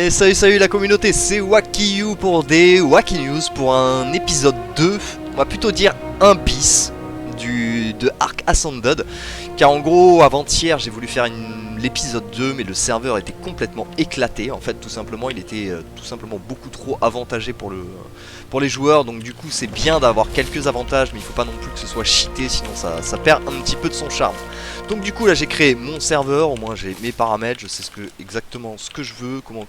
Et salut la communauté, c'est WackyU pour des Wacky News pour un épisode 2, on va plutôt dire un bis de Ark Ascended. Car en gros, avant-hier j'ai voulu faire l'épisode 2 mais le serveur était complètement éclaté. En fait tout simplement il était tout simplement beaucoup trop avantagé pour les joueurs. Donc du coup c'est bien d'avoir quelques avantages mais il faut pas non plus que ce soit cheaté, sinon ça perd un petit peu de son charme. Donc du coup là j'ai créé mon serveur, au moins j'ai mes paramètres, je sais exactement ce que je veux, comment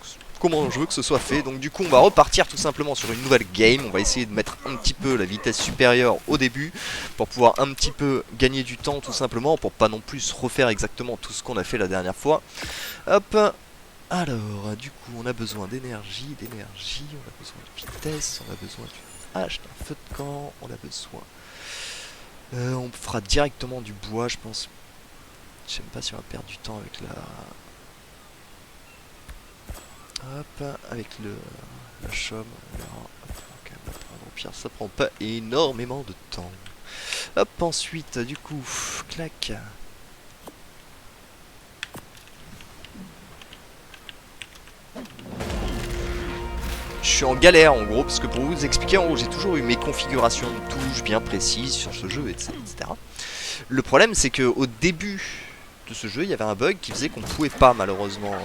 je veux que ce soit fait. Donc du coup on va repartir tout simplement sur une nouvelle game. On va essayer de mettre un petit peu la vitesse supérieure au début pour pouvoir un petit peu gagner du temps tout simplement, pour pas non plus refaire exactement tout ce qu'on a fait la dernière fois. Hop. Alors du coup on a besoin d'énergie, on a besoin de vitesse, on a besoin d'une hache, d'un feu de camp, on a besoin... on fera directement du bois je pense. Je sais même pas si on va perdre du temps avec la... Hop, avec la chaume. Au pire, ça prend pas énormément de temps. Hop, ensuite, du coup, clac. Je suis en galère en gros, parce que pour vous expliquer, en gros, j'ai toujours eu mes configurations de touches bien précises sur ce jeu, etc. Le problème, c'est que au début de ce jeu, il y avait un bug qui faisait qu'on pouvait pas, malheureusement...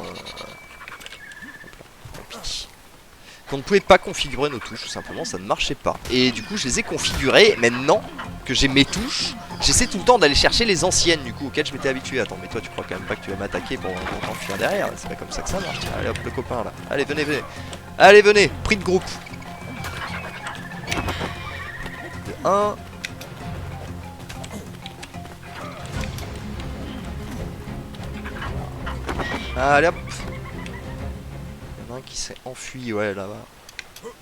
qu'on ne pouvait pas configurer nos touches, tout simplement, ça ne marchait pas. Et du coup, je les ai configurées. Maintenant que j'ai mes touches, j'essaie tout le temps d'aller chercher les anciennes, du coup, auxquelles je m'étais habitué. Attends, mais toi, tu crois quand même pas que tu vas m'attaquer pour t'enfuir derrière? C'est pas comme ça que ça marche. Tiens, allez hop, le copain là. Allez, venez. Allez, venez, pris de groupe. De 1. Allez hop. Il y en a un qui s'est enfui, ouais, là-bas.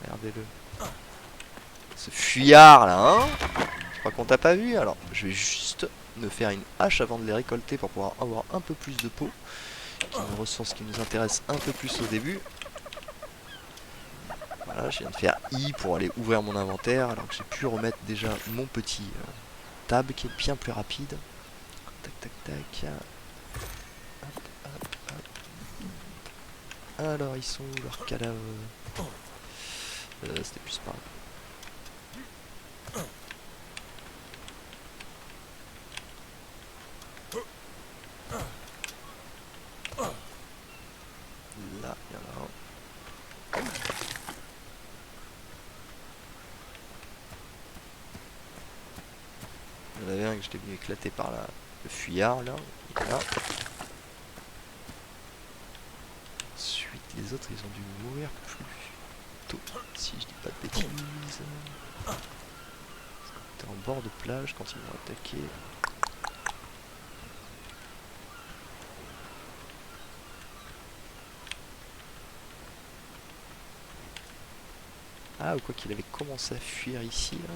Regardez-le. Ce fuyard là, hein. Je crois qu'on t'a pas vu. Alors, je vais juste me faire une hache avant de les récolter pour pouvoir avoir un peu plus de peau. Qui est une ressource qui nous intéresse un peu plus au début. Voilà, je viens de faire I pour aller ouvrir mon inventaire. Alors que j'ai pu remettre déjà mon petit tab qui est bien plus rapide. Tac. Hop. Alors, ils sont où leurs cadavres? C'était plus par là. Là, il y en a un. Il y en avait un que j'étais venu éclater par le fuyard là. Ensuite, les autres ils ont dû mourir plus tôt, si je dis pas de bêtises. T'es en bord de plage quand ils m'ont attaqué. Ah, ou quoi qu'il avait commencé à fuir ici là.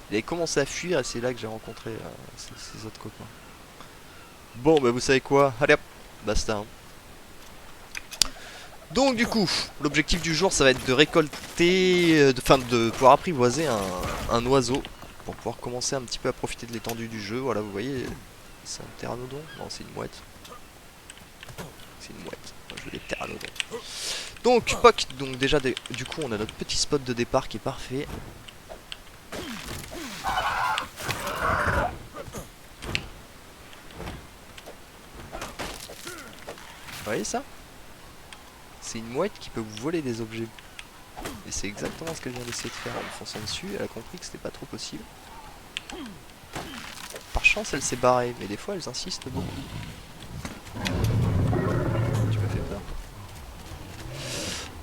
Il avait commencé à fuir et c'est là que j'ai rencontré ces autres copains. Bon bah vous savez quoi, allez hop, basta hein. Donc du coup, l'objectif du jour ça va être de récolter, de pouvoir apprivoiser un oiseau pour pouvoir commencer un petit peu à profiter de l'étendue du jeu. Voilà, vous voyez, c'est un pteranodon? Non, c'est une mouette. C'est une mouette, moi je veux des pteranodons. Donc, POC, donc déjà du coup on a notre petit spot de départ qui est parfait. Vous voyez ça? C'est une mouette qui peut vous voler des objets. Et c'est exactement ce qu'elle vient d'essayer de faire en me fonçant dessus. Elle a compris que c'était pas trop possible. Par chance elle s'est barrée, mais des fois elles insistent beaucoup. Tu m'as fait peur.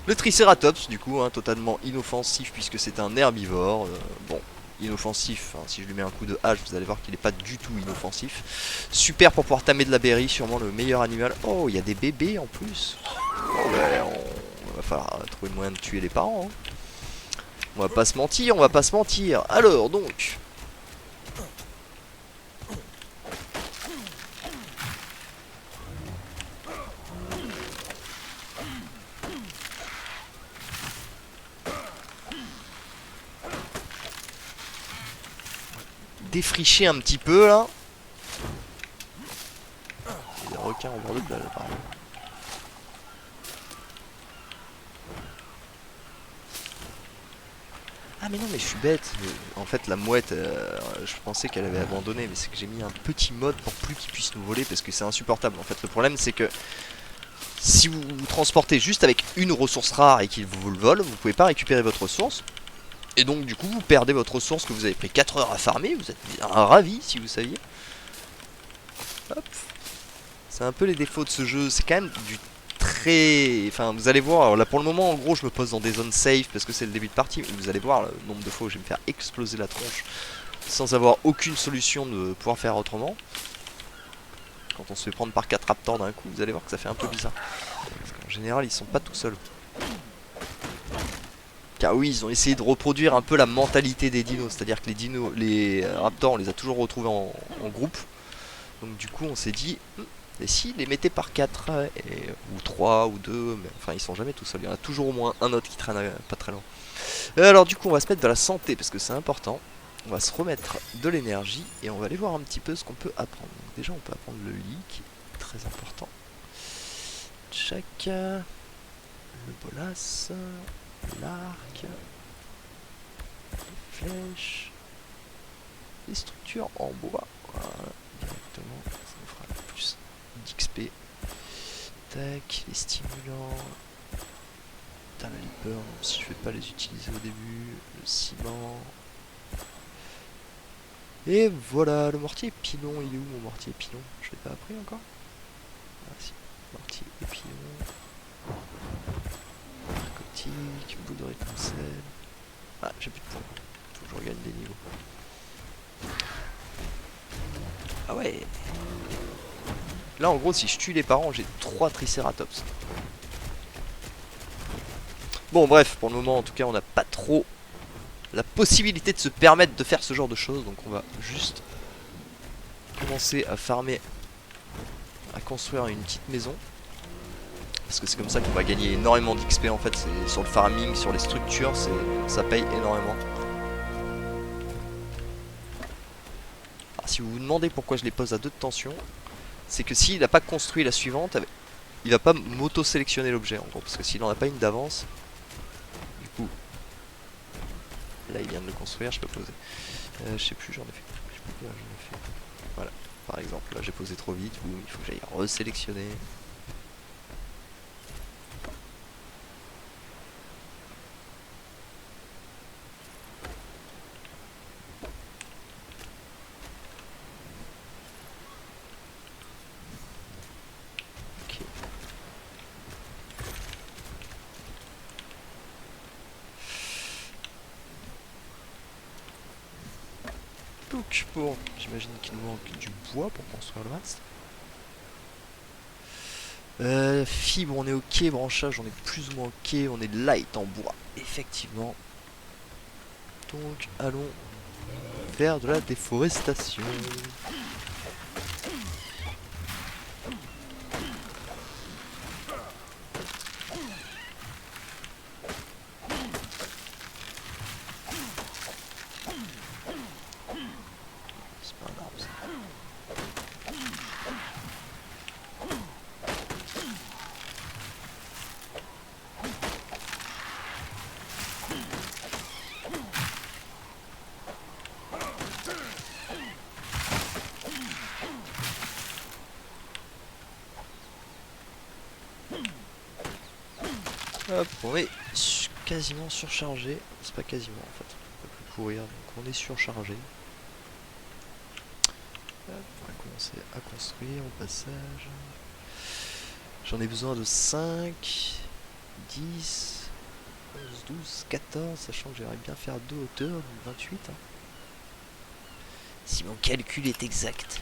Le Triceratops du coup, hein, totalement inoffensif puisque c'est un herbivore. Bon, inoffensif, hein, si je lui mets un coup de hache vous allez voir qu'il n'est pas du tout inoffensif. Super pour pouvoir tamer de la berry, sûrement le meilleur animal. Oh, il y a des bébés en plus. Oh, ouais, on va falloir trouver le moyen de tuer les parents hein. On va pas se mentir, Alors donc défricher un petit peu là. Les requins en mort de plat là par exemple. Ah mais non mais je suis bête. En fait la mouette, je pensais qu'elle avait abandonné, mais c'est que j'ai mis un petit mode pour plus qu'ils puissent nous voler parce que c'est insupportable. En fait le problème c'est que si vous vous transportez juste avec une ressource rare et qu'ils vous le volent, vous pouvez pas récupérer votre ressource. Et donc du coup vous perdez votre ressource que vous avez pris 4 heures à farmer, vous êtes bien ravi si vous saviez. Hop. C'est un peu les défauts de ce jeu, c'est quand même du très... Enfin vous allez voir, alors là pour le moment en gros je me pose dans des zones safe parce que c'est le début de partie, mais vous allez voir le nombre de fois où je vais me faire exploser la tronche sans avoir aucune solution de pouvoir faire autrement. Quand on se fait prendre par 4 raptors d'un coup, vous allez voir que ça fait un peu bizarre. Parce qu'en général ils sont pas tout seuls. Car oui, ils ont essayé de reproduire un peu la mentalité des dinos, c'est-à-dire que les dinos, les raptors, on les a toujours retrouvés en groupe. Donc du coup, on s'est dit, et si les mettait par 4 ou 3 ou 2, mais enfin ils sont jamais tout seuls, il y en a toujours au moins un autre qui traîne pas très loin. Alors du coup, on va se mettre dans la santé parce que c'est important. On va se remettre de l'énergie et on va aller voir un petit peu ce qu'on peut apprendre. Donc déjà, on peut apprendre le lit qui est très important. Check. Le bolas. L'arc, les flèches, les structures en bois, voilà, directement, ça nous fera plus d'XP. Tac, les stimulants, putain la leaper, même si je vais pas les utiliser au début, le ciment. Et voilà, le mortier pilon, il est où mon mortier pilon? Je l'ai pas appris encore? Ah si, mortier et pilon. Narcotique, boule de rétincelle. Ah, j'ai plus de points. Faut que je regagne des niveaux. Ah ouais. Là, en gros, si je tue les parents, j'ai 3 Triceratops. Bon, bref, pour le moment, en tout cas, on n'a pas trop la possibilité de se permettre de faire ce genre de choses. Donc, on va juste commencer à farmer, à construire une petite maison. Parce que c'est comme ça qu'on va gagner énormément d'XP en fait, c'est sur le farming, sur les structures, ça paye énormément. Alors, si vous vous demandez pourquoi je les pose à 2 de tension, c'est que s'il n'a pas construit la suivante, il va pas m'auto-sélectionner l'objet en gros, parce que s'il en a pas une d'avance, du coup, là il vient de le construire, je peux poser. Je sais plus, j'en ai fait. Je sais plus combien j'en ai fait. Voilà, par exemple, là j'ai posé trop vite, boum, il faut que j'aille resélectionner. Donc pour, j'imagine qu'il nous manque du bois pour construire le reste. Fibre, on est ok, branchage, on est plus ou moins ok, on est light en bois, effectivement. Donc allons faire de la déforestation. C'est pas un arbre ça. Hop, on est quasiment surchargé. C'est pas quasiment en fait. On peut plus courir, donc on est surchargé. Hop, on va commencer à construire au passage. J'en ai besoin de 5, 10, 11, 12, 14, sachant que j'aimerais bien faire 2 hauteurs, 28. Hein. Si mon calcul est exact.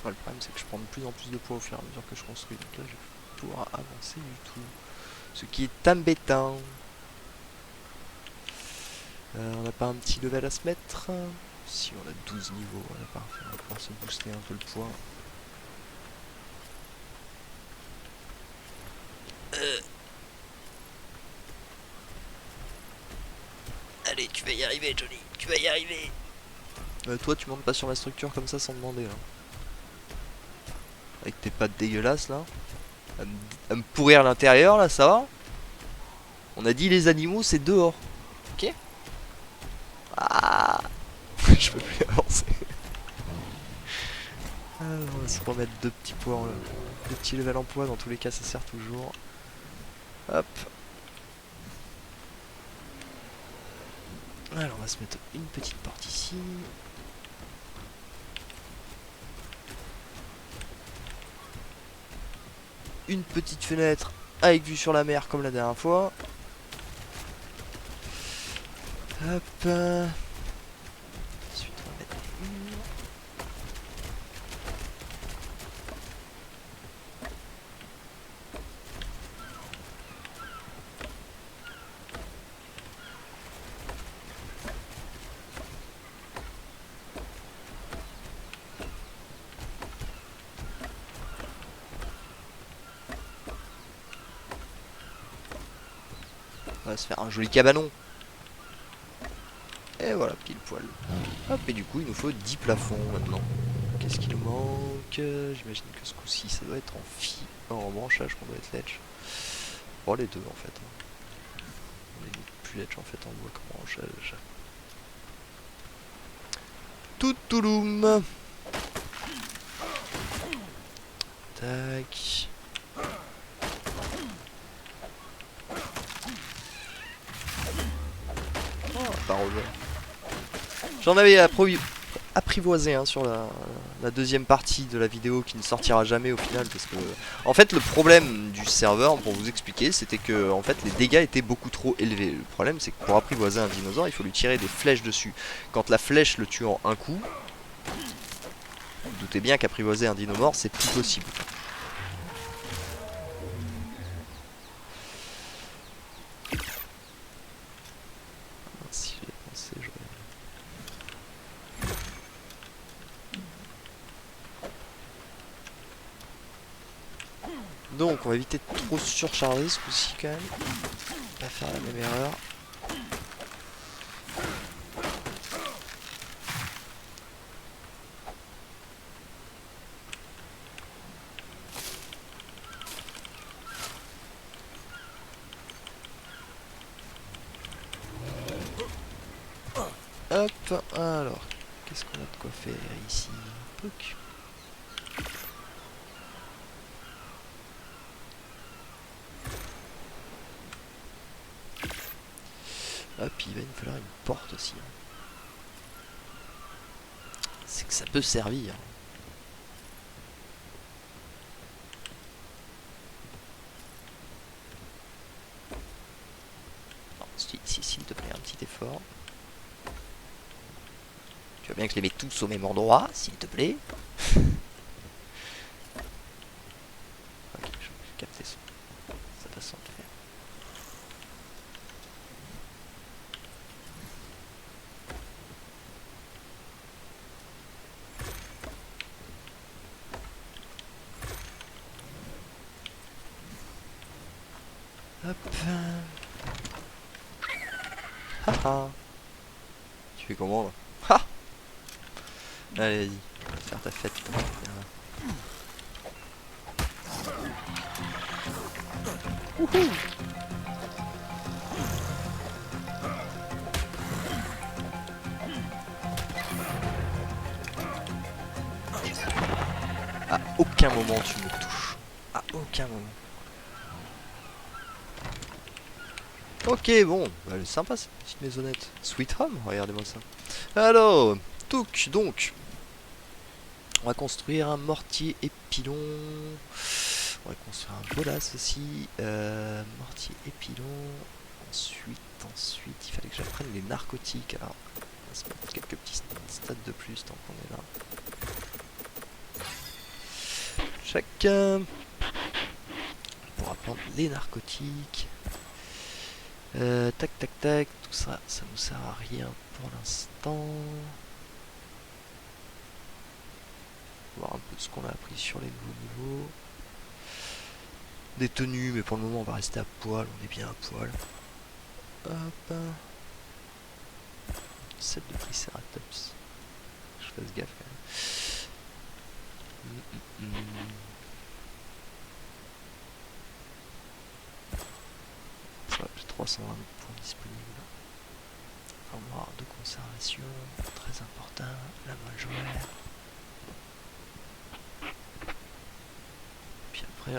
Le problème c'est que je prends de plus en plus de poids au fur et à mesure que je construis, donc là je vais pouvoir avancer du tout. Ce qui est embêtant. On n'a pas un petit level à se mettre. Si on a 12 niveaux, on va parfait, on va pouvoir se booster un peu le poids. Allez, tu vas y arriver, Johnny. Tu vas y arriver. Toi, tu montes pas sur la structure comme ça sans demander, là. Avec tes pattes dégueulasses, là. À me pourrir l'intérieur, là, ça va? On a dit les animaux, c'est dehors. Ok? Ah. Je peux plus avancer. Alors, on va se remettre deux petits poids, deux petits levels en poids. Dans tous les cas, ça sert toujours. Hop. Alors, on va se mettre une petite porte ici. Une petite fenêtre avec vue sur la mer comme la dernière fois. Hop. Ensuite, on va mettre des murs. On va se faire un joli cabanon. Et voilà, pile poil. Hop, et du coup, il nous faut 10 plafonds maintenant. Qu'est-ce qu'il nous manque? J'imagine que ce coup-ci, ça doit être en en branchage qu'on doit être ledge. Bon, les deux en fait. On est plus ledge en fait en bois qu'en branchage. Toutouloum. Tac. Oh, parole. J'en avais apprivoisé hein, sur la deuxième partie de la vidéo qui ne sortira jamais au final parce que en fait le problème du serveur pour vous expliquer c'était que en fait les dégâts étaient beaucoup trop élevés. Le problème c'est que pour apprivoiser un dinosaure il faut lui tirer des flèches dessus. Quand la flèche le tue en un coup, vous doutez bien qu'apprivoiser un dino mort c'est plus possible. Si j'avais pensé j'aurais... Donc on va éviter de trop surcharger ce coup-ci quand même. Pas faire la même erreur. Hop, alors, qu'est-ce qu'on a de quoi faire ici? Pouc. Hop, il va nous falloir une porte aussi. C'est que ça peut servir. Non, s'il te plaît, un petit effort. Tu vois bien que je les mets tous au même endroit, s'il te plaît. Ok, je capté ça. Ça va sans le faire. Hop. Haha. Tu fais comment là? Ha. Allez, vas-y. Faire ta fête. Wouhou. À aucun moment tu me touches. À aucun moment. Ok, bon, bah, elle est sympa cette petite maisonnette. Sweet Home, regardez-moi ça. Alors, donc, on va construire un mortier et pilon. On va construire un bolas aussi. Mortier et pilon. Ensuite, il fallait que j'apprenne les narcotiques. Alors, on va se mettre quelques petits stats de plus tant qu'on est là. Chacun pour apprendre les narcotiques. Tac tac tac, tout ça, ça nous sert à rien pour l'instant. Voir un peu ce qu'on a appris sur les nouveaux niveaux. Des tenues, mais pour le moment on va rester à poil, on est bien à poil. Hop. celle de Triceratops. Je fasse gaffe quand même. Ça va, j'ai 320 points disponibles. Armoire de conservation, très important, la main joueur. Puis après,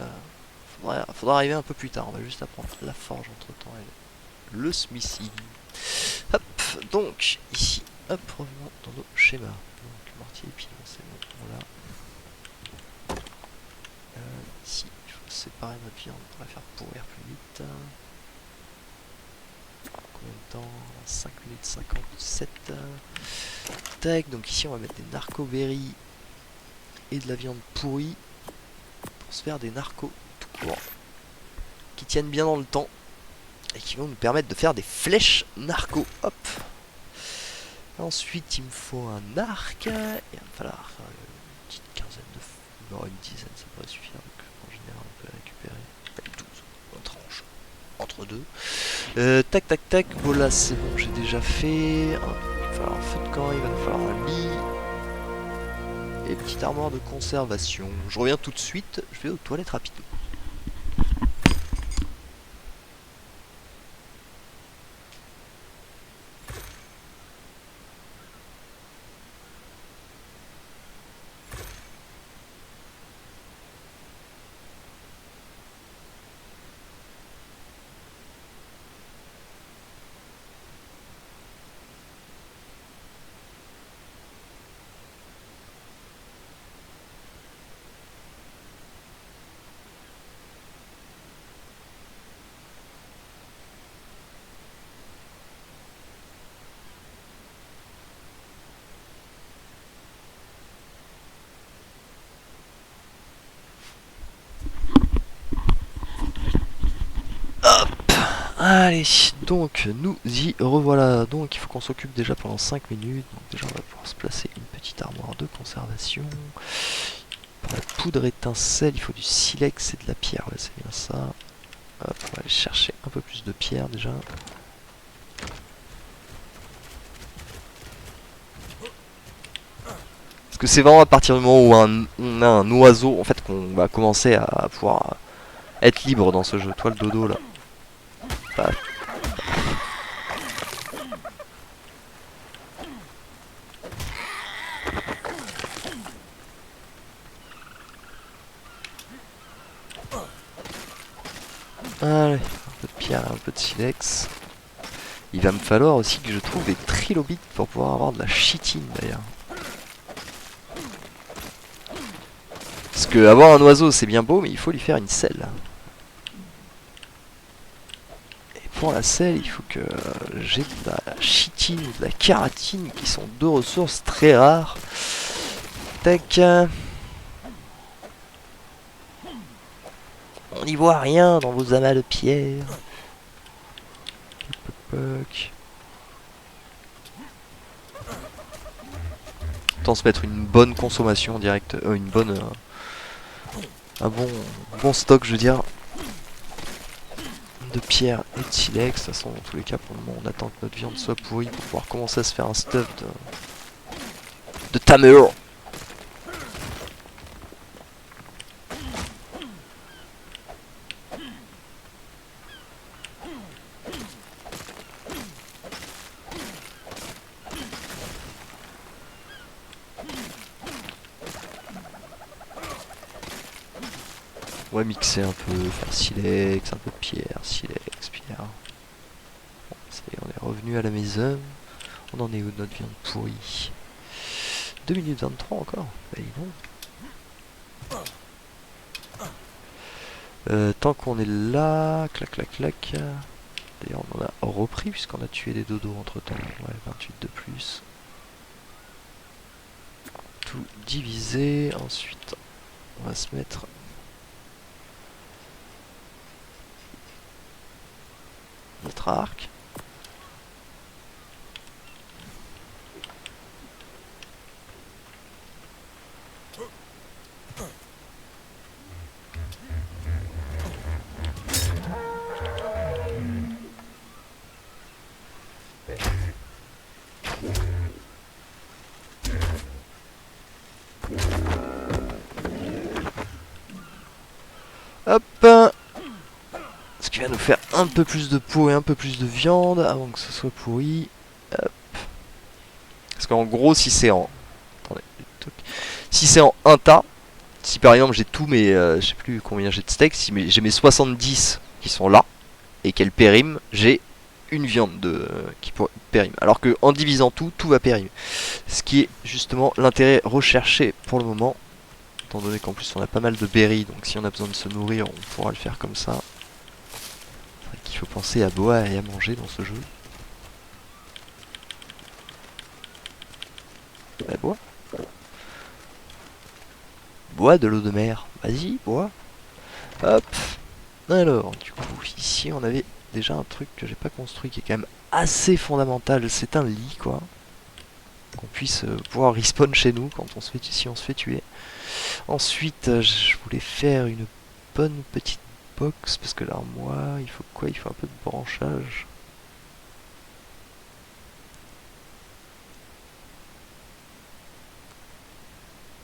faudra arriver un peu plus tard. On va juste apprendre la forge entre temps et le smithing. Hop, donc ici, hop, revenons dans nos schémas. Donc mortier et pilon, c'est bon, voilà. Ici, il faut séparer notre viande pour la faire pourrir plus vite. Combien de temps? 5 minutes 57. Tac, donc ici on va mettre des narcoberries et de la viande pourrie pour se faire des narcos tout court qui tiennent bien dans le temps et qui vont nous permettre de faire des flèches narco. Hop. Ensuite il me faut un arc et il va me falloir une petite quinzaine de... Non, une dizaine ça pourrait suffire, donc en général on peut récupérer 12 en tranche entre deux. Tac tac tac, voilà c'est bon, j'ai déjà fait. Il va falloir un feu de camp, il va nous falloir un lit et petite armoire de conservation. Je reviens tout de suite, je vais aux toilettes rapidement. Allez, donc nous y revoilà. Donc il faut qu'on s'occupe déjà pendant 5 minutes. Donc déjà on va pouvoir se placer une petite armoire de conservation. Pour la poudre étincelle, il faut du silex et de la pierre. Ouais, c'est bien ça. Hop, on va aller chercher un peu plus de pierre déjà. Parce que c'est vraiment à partir du moment où on a un oiseau, en fait, qu'on va commencer à pouvoir être libre dans ce jeu. Toi le dodo là. Bah. Allez, un peu de pierre, un peu de silex. Il va me falloir aussi que je trouve des trilobites pour pouvoir avoir de la chitine d'ailleurs. Parce que avoir un oiseau c'est bien beau, mais il faut lui faire une selle. Et pour la selle, il faut que j'ai de la chitine ou de la kératine qui sont deux ressources très rares. Tac. On n'y voit rien dans vos amas de pierre. Autant se mettre une bonne consommation directe, une bonne, un bon stock, je veux dire, de pierre et de silex. De toute façon, dans tous les cas, pour le moment, on attend que notre viande soit pourrie pour pouvoir commencer à se faire un stuff de tamur. On va mixer un peu, faire silex, un peu de pierre, silex, pierre. Bon, ça y est, on est revenu à la maison. On en est où de notre viande pourrie? 2 minutes 23 encore. Bah, non. Tant qu'on est là, clac clac clac. D'ailleurs on en a repris puisqu'on a tué des dodos entre temps. Ouais, 28 de plus. Tout divisé. Ensuite on va se mettre notre arc. va nous faire un peu plus de peau et un peu plus de viande avant que ce soit pourri. Hop. Parce qu'en gros, si c'est en... Attendez. Si c'est en un tas, si par exemple j'ai tous mes... je sais plus combien j'ai de steaks, si j'ai mes 70 qui sont là, et qu'elles périment, j'ai une viande qui périme. Alors que en divisant tout va périmer. Ce qui est justement l'intérêt recherché pour le moment. Étant donné qu'en plus on a pas mal de berries, donc si on a besoin de se nourrir, on pourra le faire comme ça. C'est vrai qu'il faut penser à boire et à manger dans ce jeu. Bah, bois. Bois de l'eau de mer. Vas-y, bois. Hop. Alors, du coup, ici on avait déjà un truc que j'ai pas construit qui est quand même assez fondamental. C'est un lit, quoi. Qu'on puisse pouvoir respawn chez nous quand on se fait, si on se fait tuer. Ensuite, je voulais faire une bonne petite box parce que l'armoire, il faut quoi? Il faut un peu de branchage.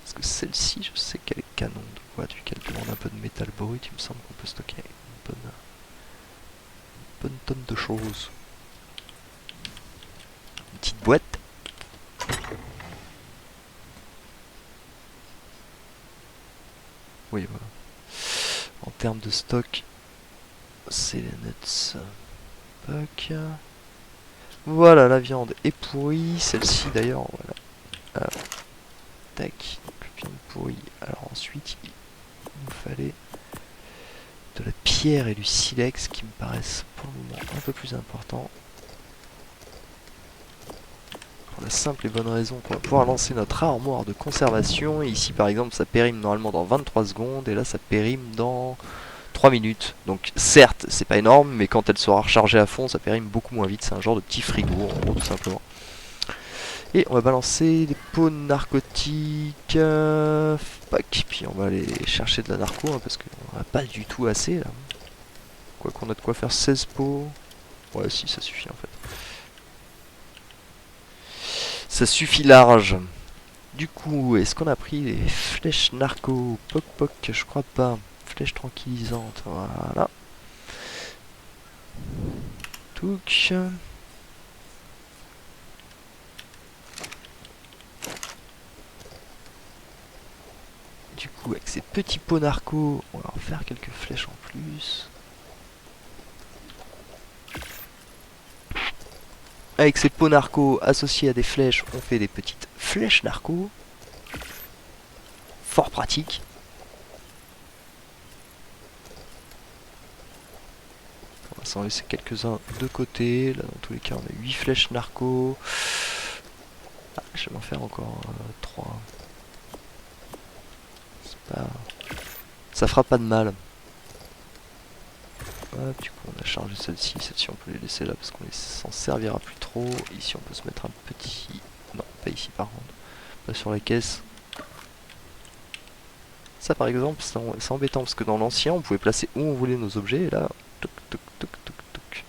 Parce que celle-ci, je sais qu'elle est canon de bois, vu qu'elle demande un peu de métal brut, il me semble qu'on peut stocker une bonne tonne de choses. Une petite boîte. Oui, voilà. En termes de stock, c'est les nuts. Pack. Voilà, la viande est pourrie. Celle-ci d'ailleurs, voilà. Tac, donc viande pourrie. Alors ensuite, il nous fallait de la pierre et du silex qui me paraissent pour le moment un peu plus importants. Pour la simple et bonne raison qu'on va pouvoir lancer notre armoire de conservation. Et ici par exemple ça périme normalement dans 23 secondes et là ça périme dans 3 minutes. Donc certes c'est pas énorme mais quand elle sera rechargée à fond ça périme beaucoup moins vite. C'est un genre de petit frigo en gros tout simplement. Et on va balancer des pots narcotiques. Puis on va aller chercher de la narco hein, parce qu'on n'a pas du tout assez là. Quoi qu'on a de quoi faire 16 pots. Ouais si ça suffit en fait. Ça suffit large. Du coup, est-ce qu'on a pris les flèches narco? Poc poc, je crois pas. Flèches tranquillisantes, voilà. Touch. Du coup, avec ces petits pots narco, on va en faire quelques flèches en plus. Avec ces pots narco associés à des flèches, on fait des petites flèches narco. Fort pratique. On va s'en laisser quelques-uns de côté. Là, dans tous les cas, on a 8 flèches narco. Ah, je vais m'en faire encore 3. Pas... Ça fera pas de mal. Hop, du coup on a chargé celle-ci on peut les laisser là parce qu'on s'en servira plus trop. Ici on peut se mettre un petit... Non, pas ici par contre. Pas sur la caisse. Ça par exemple c'est embêtant parce que dans l'ancien on pouvait placer où on voulait nos objets et là... Toc toc toc toc toc.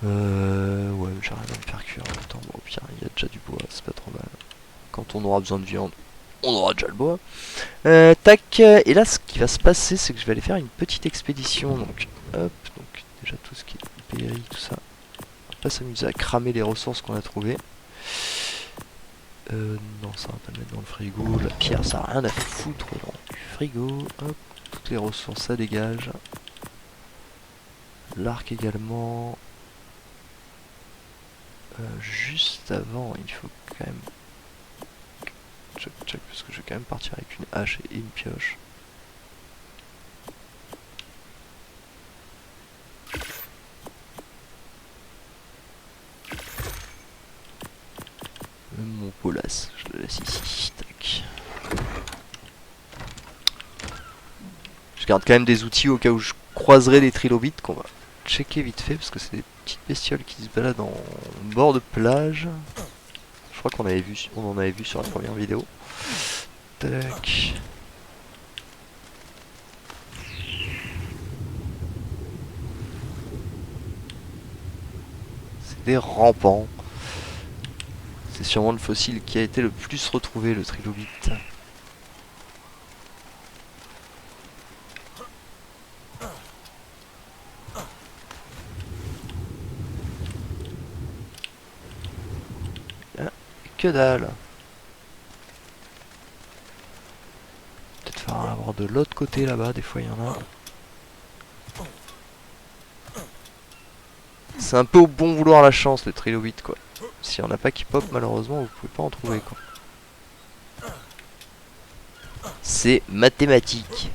Ouais j'arrive à me faire cuire en même temps. Bon au pire il y a déjà du bois, c'est pas trop mal. Quand on aura besoin de viande, on aura déjà le bois. Tac, et là ce qui va se passer c'est que je vais aller faire une petite expédition. Donc hop, donc déjà tout ce qui est berry, tout ça. On va pas s'amuser à cramer les ressources qu'on a trouvées. Non ça va pas le mettre dans le frigo. La pierre ça a rien à foutre dans du frigo. Hop, toutes les ressources ça dégage. L'arc également. Juste avant il faut quand même... Check, parce que je vais quand même partir avec une hache et une pioche. Même mon polasse, je le laisse ici. Tac. Je garde quand même des outils au cas où je croiserai des trilobites qu'on va checker vite fait parce que c'est des petites bestioles qui se baladent en bord de plage. Je crois qu'on avait vu, on en avait vu sur la première vidéo. Tac. C'est des rampants. C'est sûrement le fossile qui a été le plus retrouvé, le trilobite. Ah, que dalle. Peut-être faire un avoir de l'autre côté là-bas, des fois il y en a. C'est un peu au bon vouloir la chance le trilobite quoi. S'il n'y en a pas qui pop malheureusement vous pouvez pas en trouver quoi. C'est mathématique.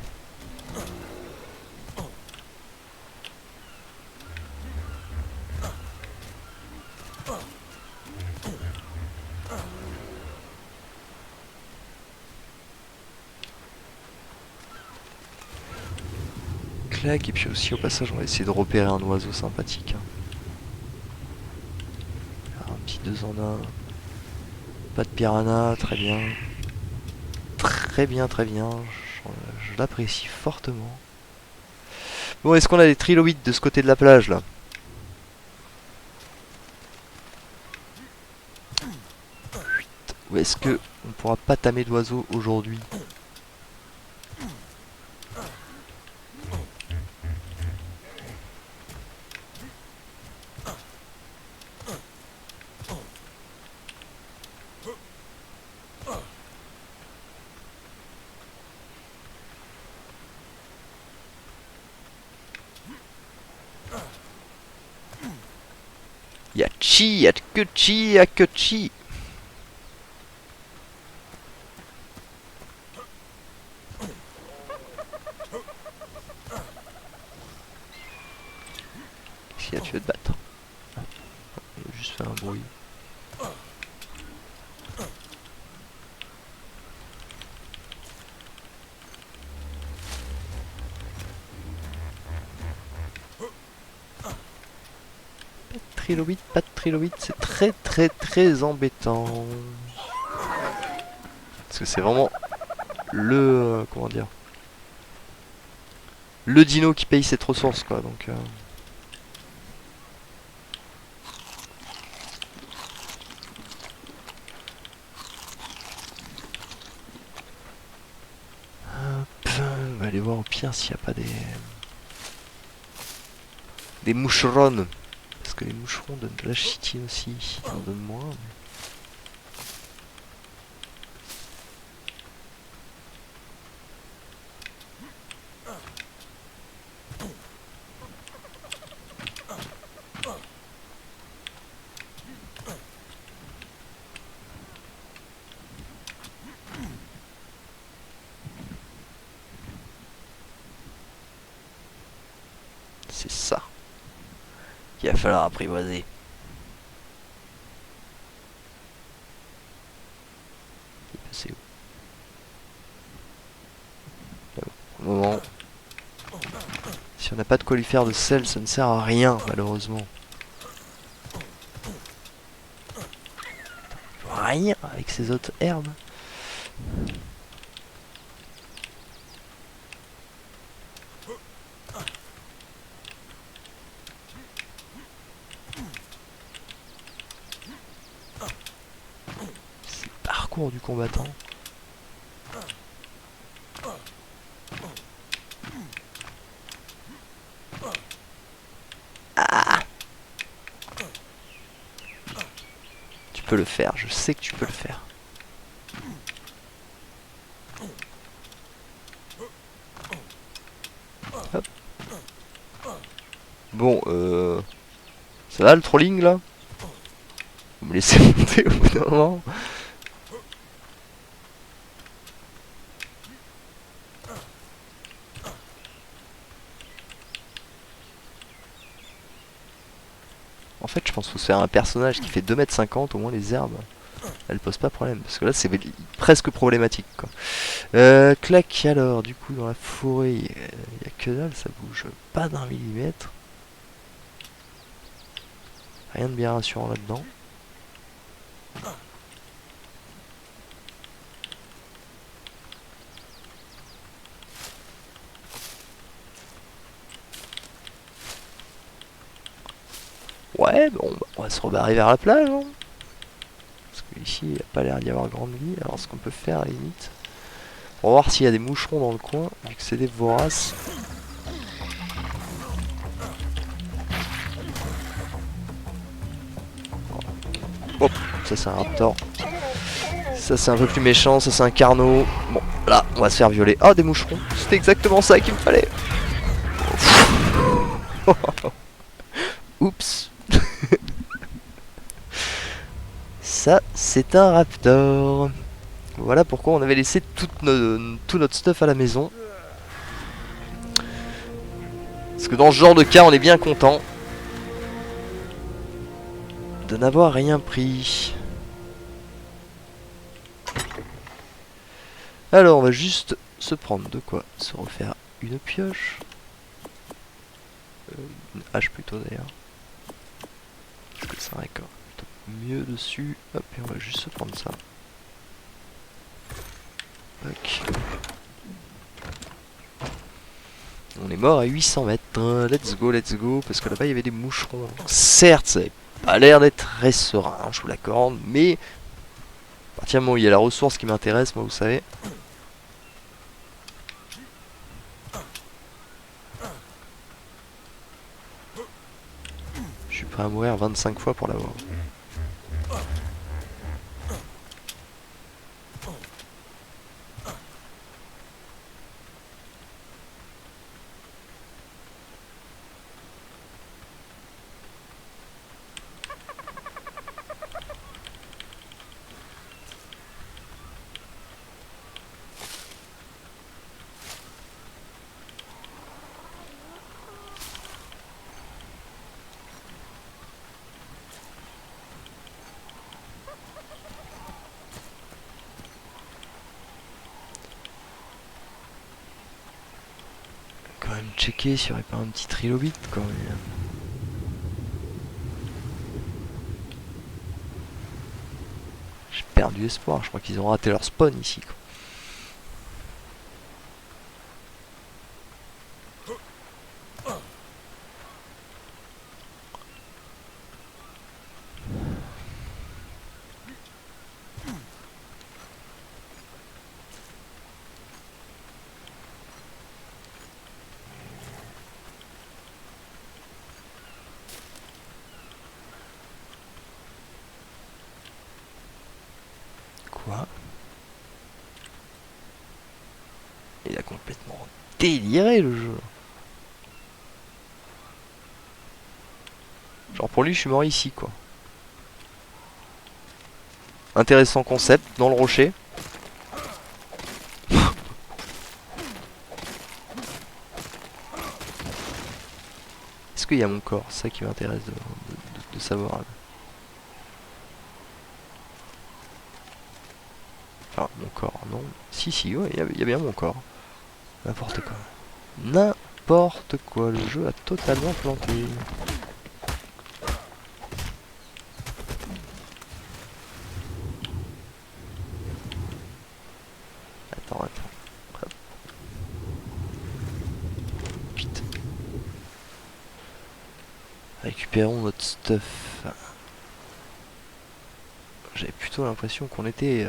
Clac, et puis aussi au passage on va essayer de repérer un oiseau sympathique. Un petit 2 en 1. Pas de piranha, très bien. Très bien, très bien. Je l'apprécie fortement. Bon, est-ce qu'on a des trilobites de ce côté de la plage là? Ou est-ce que on pourra pas tamer d'oiseaux aujourd'hui? Y'a chi, y'a que chi, y'a que chi. Qu'est-ce qu'il y a, tu veux te battre? Il a juste fait un bruit. Pas de trilobite, c'est très très très embêtant. Parce que c'est vraiment le... comment dire? Le dino qui paye cette ressource quoi, donc... Hop, on va aller voir au pire s'il n'y a pas des moucherons. Parce que les moucherons donnent de la chitine aussi. Ils en donnent moins. Mais... c'est ça qu'il va falloir apprivoiser. Il est passé où? Au moment... Si on n'a pas de quoi lui faire de sel, ça ne sert à rien, malheureusement. Rien avec ces autres herbes. C'est le parcours du combattant. Ah! Tu peux le faire, je sais que tu peux le faire. Hop. Bon, ça va le trolling là? Vous me laissez monter au bout d'un moment? En fait, je pense qu'il faut se faire un personnage qui fait 2,50 m, au moins les herbes, elles posent pas problème. Parce que là, c'est presque problématique, quoi. Clac, alors, du coup, dans la forêt, il y a que dalle, ça bouge pas d'un millimètre. Rien de bien rassurant là-dedans. Ouais, bon, bah, on va se rebarrer vers la plage, hein. Parce qu'il ici il n'y a pas l'air d'y avoir grande vie. Alors ce qu'on peut faire à la limite, on va voir s'il y a des moucherons dans le coin, vu que c'est des voraces. Hop, ça c'est un raptor. Ça c'est un peu plus méchant, ça c'est un carnot. Bon, là, on va se faire violer. Ah, des moucherons, c'était exactement ça qu'il me fallait. Oups. Ça, c'est un raptor. Voilà pourquoi on avait laissé tout notre stuff à la maison. Parce que dans ce genre de cas, on est bien content de n'avoir rien pris. Alors, on va juste se prendre de quoi se refaire une pioche. Une hache plutôt d'ailleurs. Parce que c'est vrai que mieux dessus. Hop, et on va juste se prendre ça. Ok. On est mort à 800 mètres. Let's go. Parce que là-bas, il y avait des moucherons. Certes, ça n'avait pas l'air d'être très serein, je vous l'accorde. Mais à partir du moment où il y a la ressource qui m'intéresse, moi, vous savez. Je suis prêt à mourir 25 fois pour l'avoir. Quand même checker s'il n'y aurait pas un petit trilobite quand même. J'ai perdu espoir, je crois qu'ils ont raté leur spawn ici quoi. Quoi? Il a complètement déliré le jeu. Genre pour lui je suis mort ici quoi. Intéressant concept dans le rocher. Est-ce qu'il y a mon corps? C'est ça qui m'intéresse de savoir. Enfin, mon corps, non. Si, ouais, il y a bien mon corps. N'importe quoi. N'importe quoi, le jeu a totalement planté. Attends. Hop. Putain. Récupérons notre stuff. J'avais plutôt l'impression qu'on était...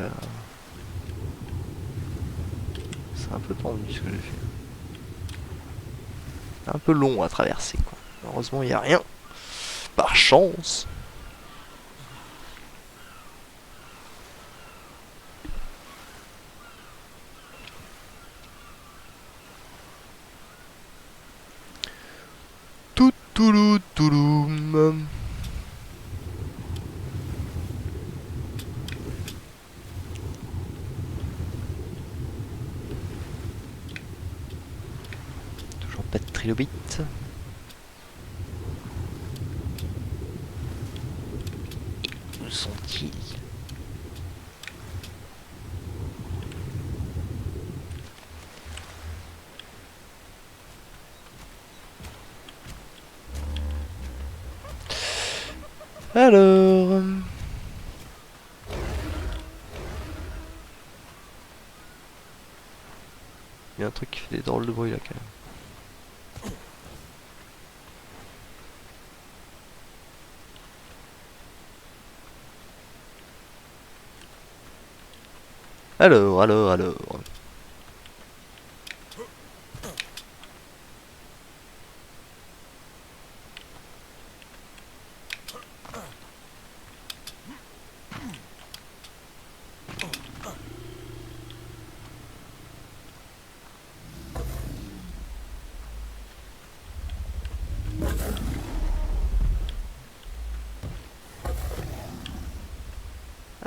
C'est un peu tendu ce que j'ai fait. Un peu long à traverser quoi. Heureusement il n'y a rien. Par chance. Touloum. Toujours pas de trilobite. Où sont-ils? Alors... Il y a un truc qui fait des drôles de bruit là quand même. Alors.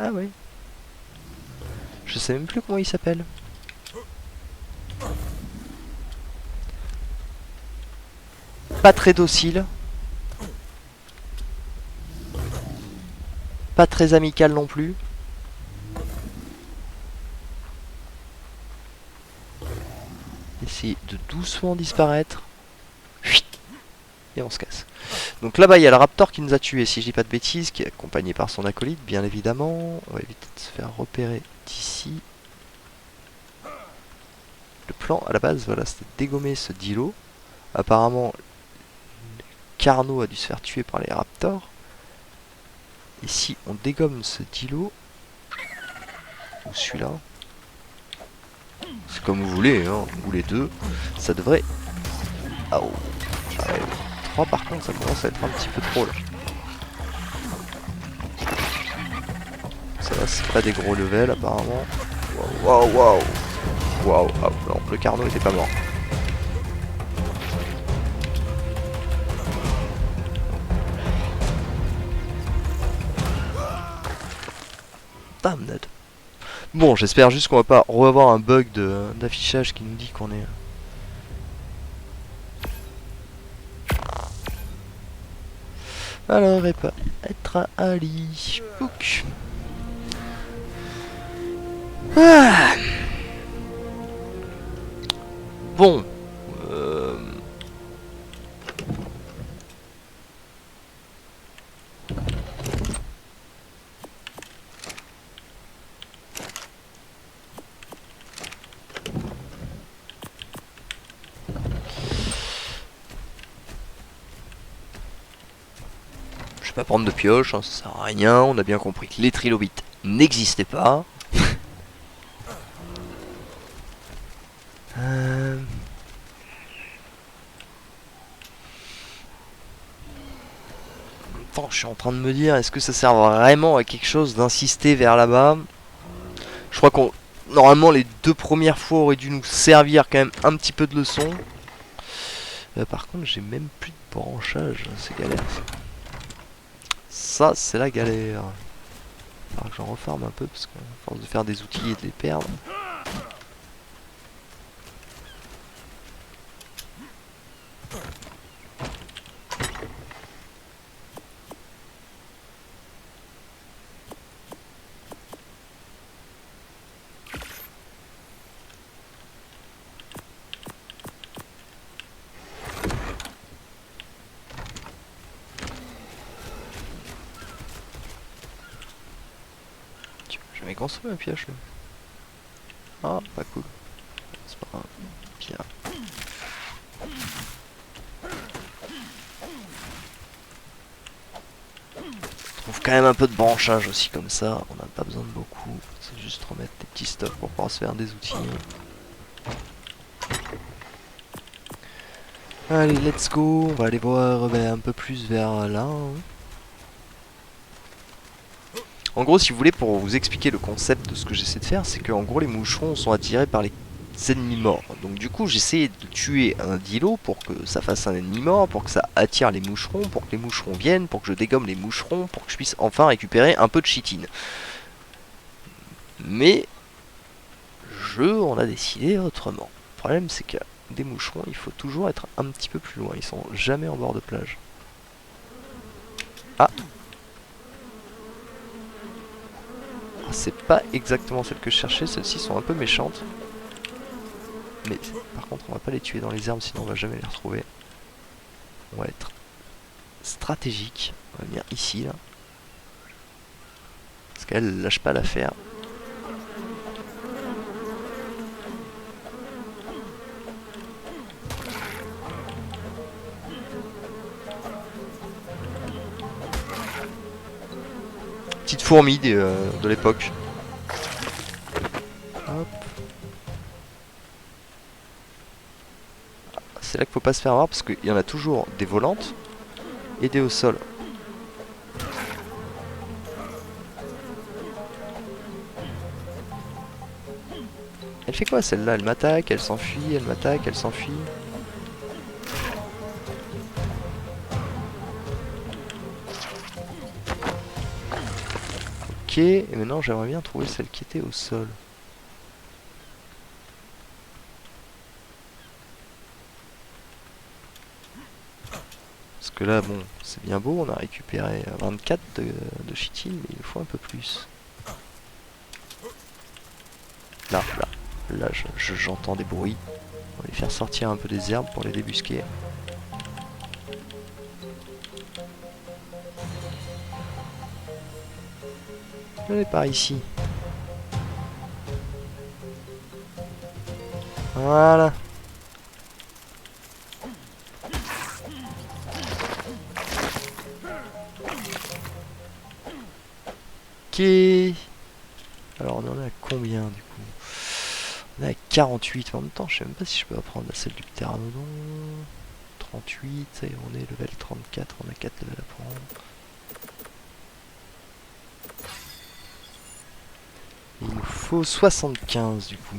Ah oui. Je sais même plus comment il s'appelle. Pas très docile. Pas très amical non plus. Essayer de doucement disparaître. Et on se casse. Donc là-bas, il y a le raptor qui nous a tués, si je dis pas de bêtises, qui est accompagné par son acolyte, bien évidemment. On va éviter de se faire repérer d'ici. Le plan, à la base, voilà, c'était de dégommer ce Dilo. Apparemment, Carno a dû se faire tuer par les raptors. Et si on dégomme ce Dilo, ou celui-là, c'est comme vous voulez, hein, ou les deux, ça devrait... Ah oh, j'arrive. 3 par contre, ça commence à être un petit peu trop là. Ça va, c'est pas des gros levels apparemment. Waouh. Ah non, le Carno était pas mort. Damned. Bon, j'espère juste qu'on va pas revoir un bug d'affichage qui nous dit qu'on est... Alors, et pas être à Ali. Book. Ah. Bon. Je vais pas prendre de pioche, hein, ça sert à rien. On a bien compris que les trilobites n'existaient pas. Attends, je suis en train de me dire, est-ce que ça sert vraiment à quelque chose d'insister vers là-bas? Je crois qu'on... Normalement, les 2 premières fois auraient dû nous servir quand même un petit peu de leçon. Par contre, j'ai même plus de branchage, c'est galère. Ça, c'est la galère. Il faudra que j'en reforme un peu, parce qu'à force de faire des outils et de les perdre... Je vais construire ma pioche là. Ah, pas cool. C'est pas grave. Bien. Je trouve quand même un peu de branchage aussi comme ça. On n'a pas besoin de beaucoup. C'est juste remettre des petits stocks pour pouvoir se faire des outils. Allez, let's go. On va aller voir un peu plus vers là. En gros, si vous voulez, pour vous expliquer le concept de ce que j'essaie de faire, c'est que en gros les moucherons sont attirés par les ennemis morts. Donc du coup, j'essaie de tuer un Dilo pour que ça fasse un ennemi mort, pour que ça attire les moucherons, pour que les moucherons viennent, pour que je dégomme les moucherons, pour que je puisse enfin récupérer un peu de chitine. Mais on a décidé autrement. Le problème, c'est que des moucherons, il faut toujours être un petit peu plus loin. Ils sont jamais en bord de plage. Ah! C'est pas exactement celle que je cherchais, celles-ci sont un peu méchantes. Mais par contre on va pas les tuer dans les herbes, sinon on va jamais les retrouver. On va être stratégique, on va venir ici là. Parce qu'elle lâche pas l'affaire. Petite fourmi de l'époque. c'est là qu'il faut pas se faire avoir parce qu'il y en a toujours des volantes et des au sol. Elle fait quoi celle-là? Elle m'attaque, elle s'enfuit, elle m'attaque, elle s'enfuit. Ok, et maintenant j'aimerais bien trouver celle qui était au sol. Parce que là, bon, c'est bien beau, on a récupéré 24 de chitil, mais il nous faut un peu plus. Là, j'entends des bruits. On va les faire sortir un peu des herbes pour les débusquer. Elle est par ici. Voilà. Ok. Alors on en est à combien du coup? On est à 48. En même temps, je sais même pas si je peux apprendre la selle du pteranodon. 38, et on est level 34, on a 4 levels à prendre. Il nous faut 75 du coup.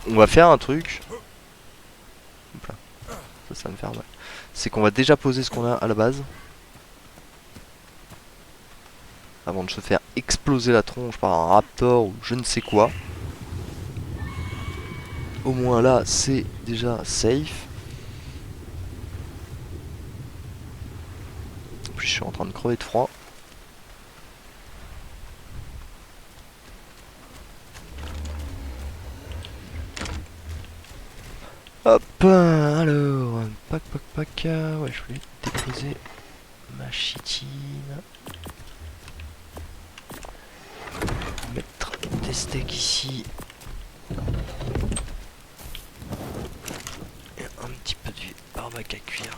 On va faire un truc. Hop là. Ça va me faire mal. C'est qu'on va déjà poser ce qu'on a à la base. Avant de se faire exploser la tronche par un raptor ou je ne sais quoi. Au moins là, c'est déjà safe. En plus, je suis en train de crever de froid. Hop, alors, pac. Ouais, je voulais déposer ma chitine. Mettre des steaks ici. Et un petit peu de barbac à cuire.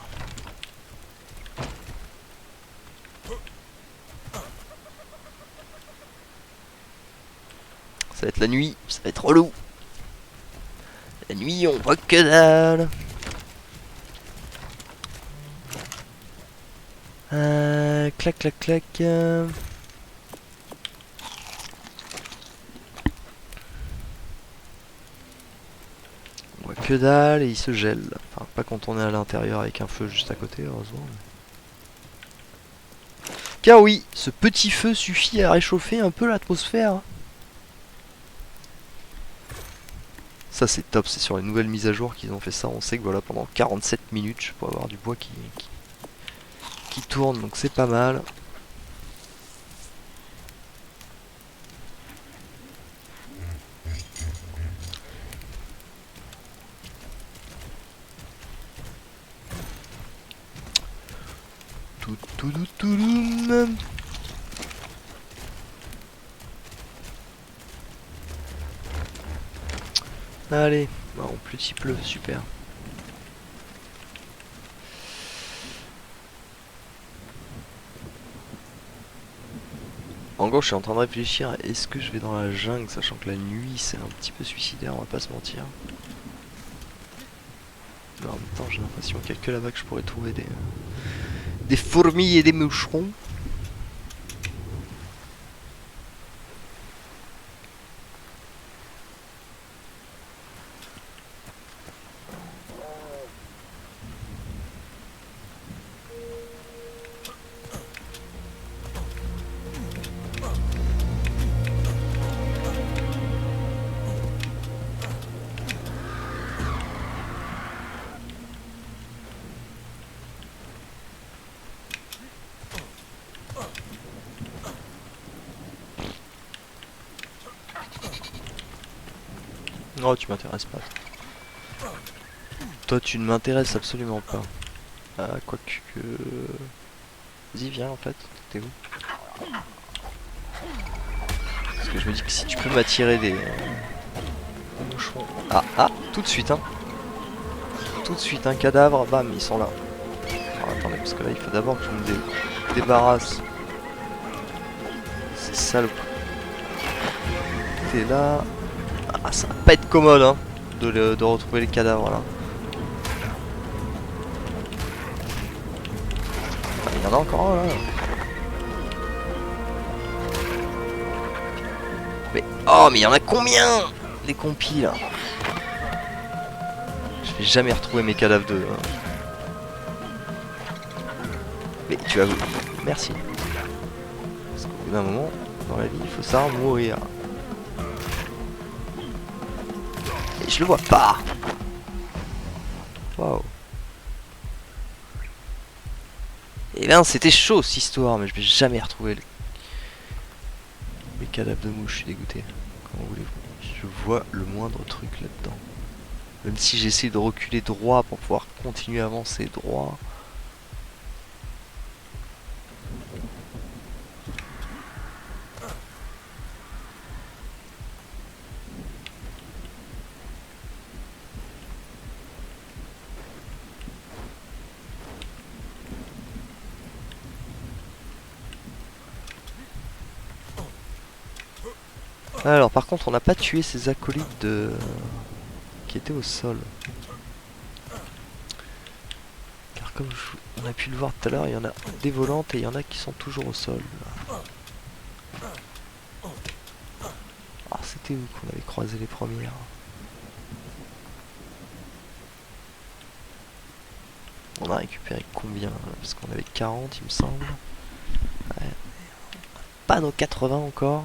Ça va être la nuit, ça va être relou. La nuit, on voit que dalle. Clac. On voit que dalle et il se gèle. Enfin, pas quand on est à l'intérieur avec un feu juste à côté, heureusement. Car oui, ce petit feu suffit à réchauffer un peu l'atmosphère. Ça c'est top, c'est sur les nouvelles mises à jour qu'ils ont fait ça. On sait que voilà, pendant 47 minutes, je peux avoir du bois qui tourne, donc c'est pas mal. Allez, en plus il pleut, super. En gros, je suis en train de réfléchir, est-ce que je vais dans la jungle, sachant que la nuit c'est un petit peu suicidaire, on va pas se mentir. Mais en même temps, j'ai l'impression qu'il y a que là-bas que je pourrais trouver des fourmis et des moucherons. Oh, tu m'intéresses pas. Toi, tu ne m'intéresses absolument pas. Ah, quoique... Vas-y, viens en fait. T'es où? Parce que je me dis que si tu peux m'attirer des moucherons... Ah, tout de suite, hein. Tout de suite, un cadavre, bam, ils sont là. Alors, attendez, parce que là, il faut d'abord que je me débarrasse. C'est salope. côté là. Ah, ça va pas être commode hein, de retrouver les cadavres là. Ah, il y en a encore un là. Mais oh mais il y en a combien? Des compis là. Je vais jamais retrouver mes cadavres de. Mais tu as. Merci. Parce qu'au bout d'un moment, dans la vie, il faut savoir mourir. Et je le vois pas. Waouh. Et ben c'était chaud cette histoire, mais je vais jamais retrouver les cadavres de mouches, je suis dégoûté. Comment voulez-vous? Je vois le moindre truc là-dedans. Même si j'essaie de reculer droit pour pouvoir continuer à avancer droit. Alors par contre on n'a pas tué ces acolytes qui étaient au sol. Car comme on a pu le voir tout à l'heure, il y en a des volantes et il y en a qui sont toujours au sol. Ah c'était où qu'on avait croisé les premières? On a récupéré combien? Parce qu'on avait 40 il me semble. Ouais. Pas nos 80 encore.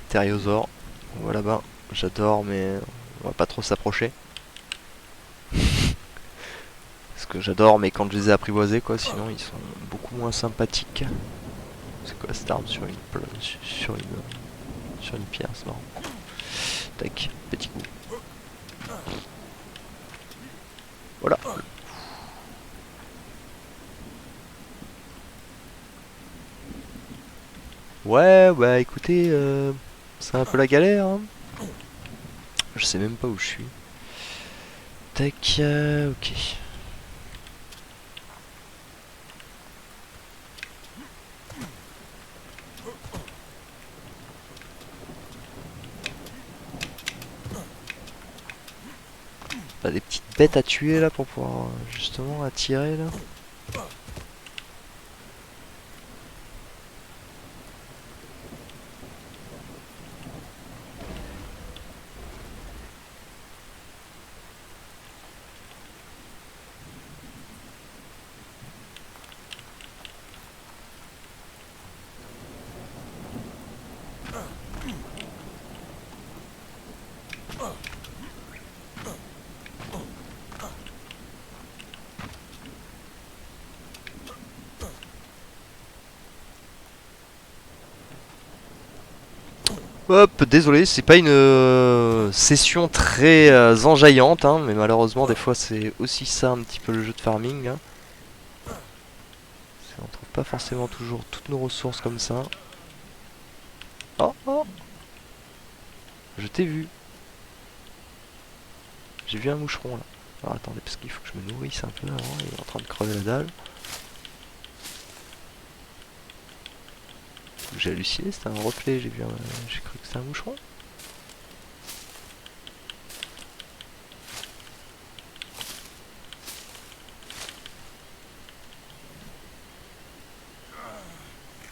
Thériosaure, on voit là-bas. J'adore mais on va pas trop s'approcher. Parce que j'adore mais quand je les ai apprivoisés quoi, sinon ils sont beaucoup moins sympathiques. C'est quoi cette arme sur une pierre, c'est marrant. Tac, petit coup. Voilà. Ouais, bah écoutez, c'est un peu la galère. Hein. Je sais même pas où je suis. Tac, ok. Bah, des petites bêtes à tuer là pour pouvoir justement attirer là. Hop, désolé, c'est pas une session très enjaillante, hein, mais malheureusement des fois c'est aussi ça un petit peu le jeu de farming. Hein. On trouve pas forcément toujours toutes nos ressources comme ça. Oh oh, je t'ai vu. J'ai vu un moucheron là. Alors attendez, parce qu'il faut que je me nourrisse un peu avant, il est en train de crever la dalle. J'ai halluciné, c'était un reflet, j'ai cru que c'était un moucheron.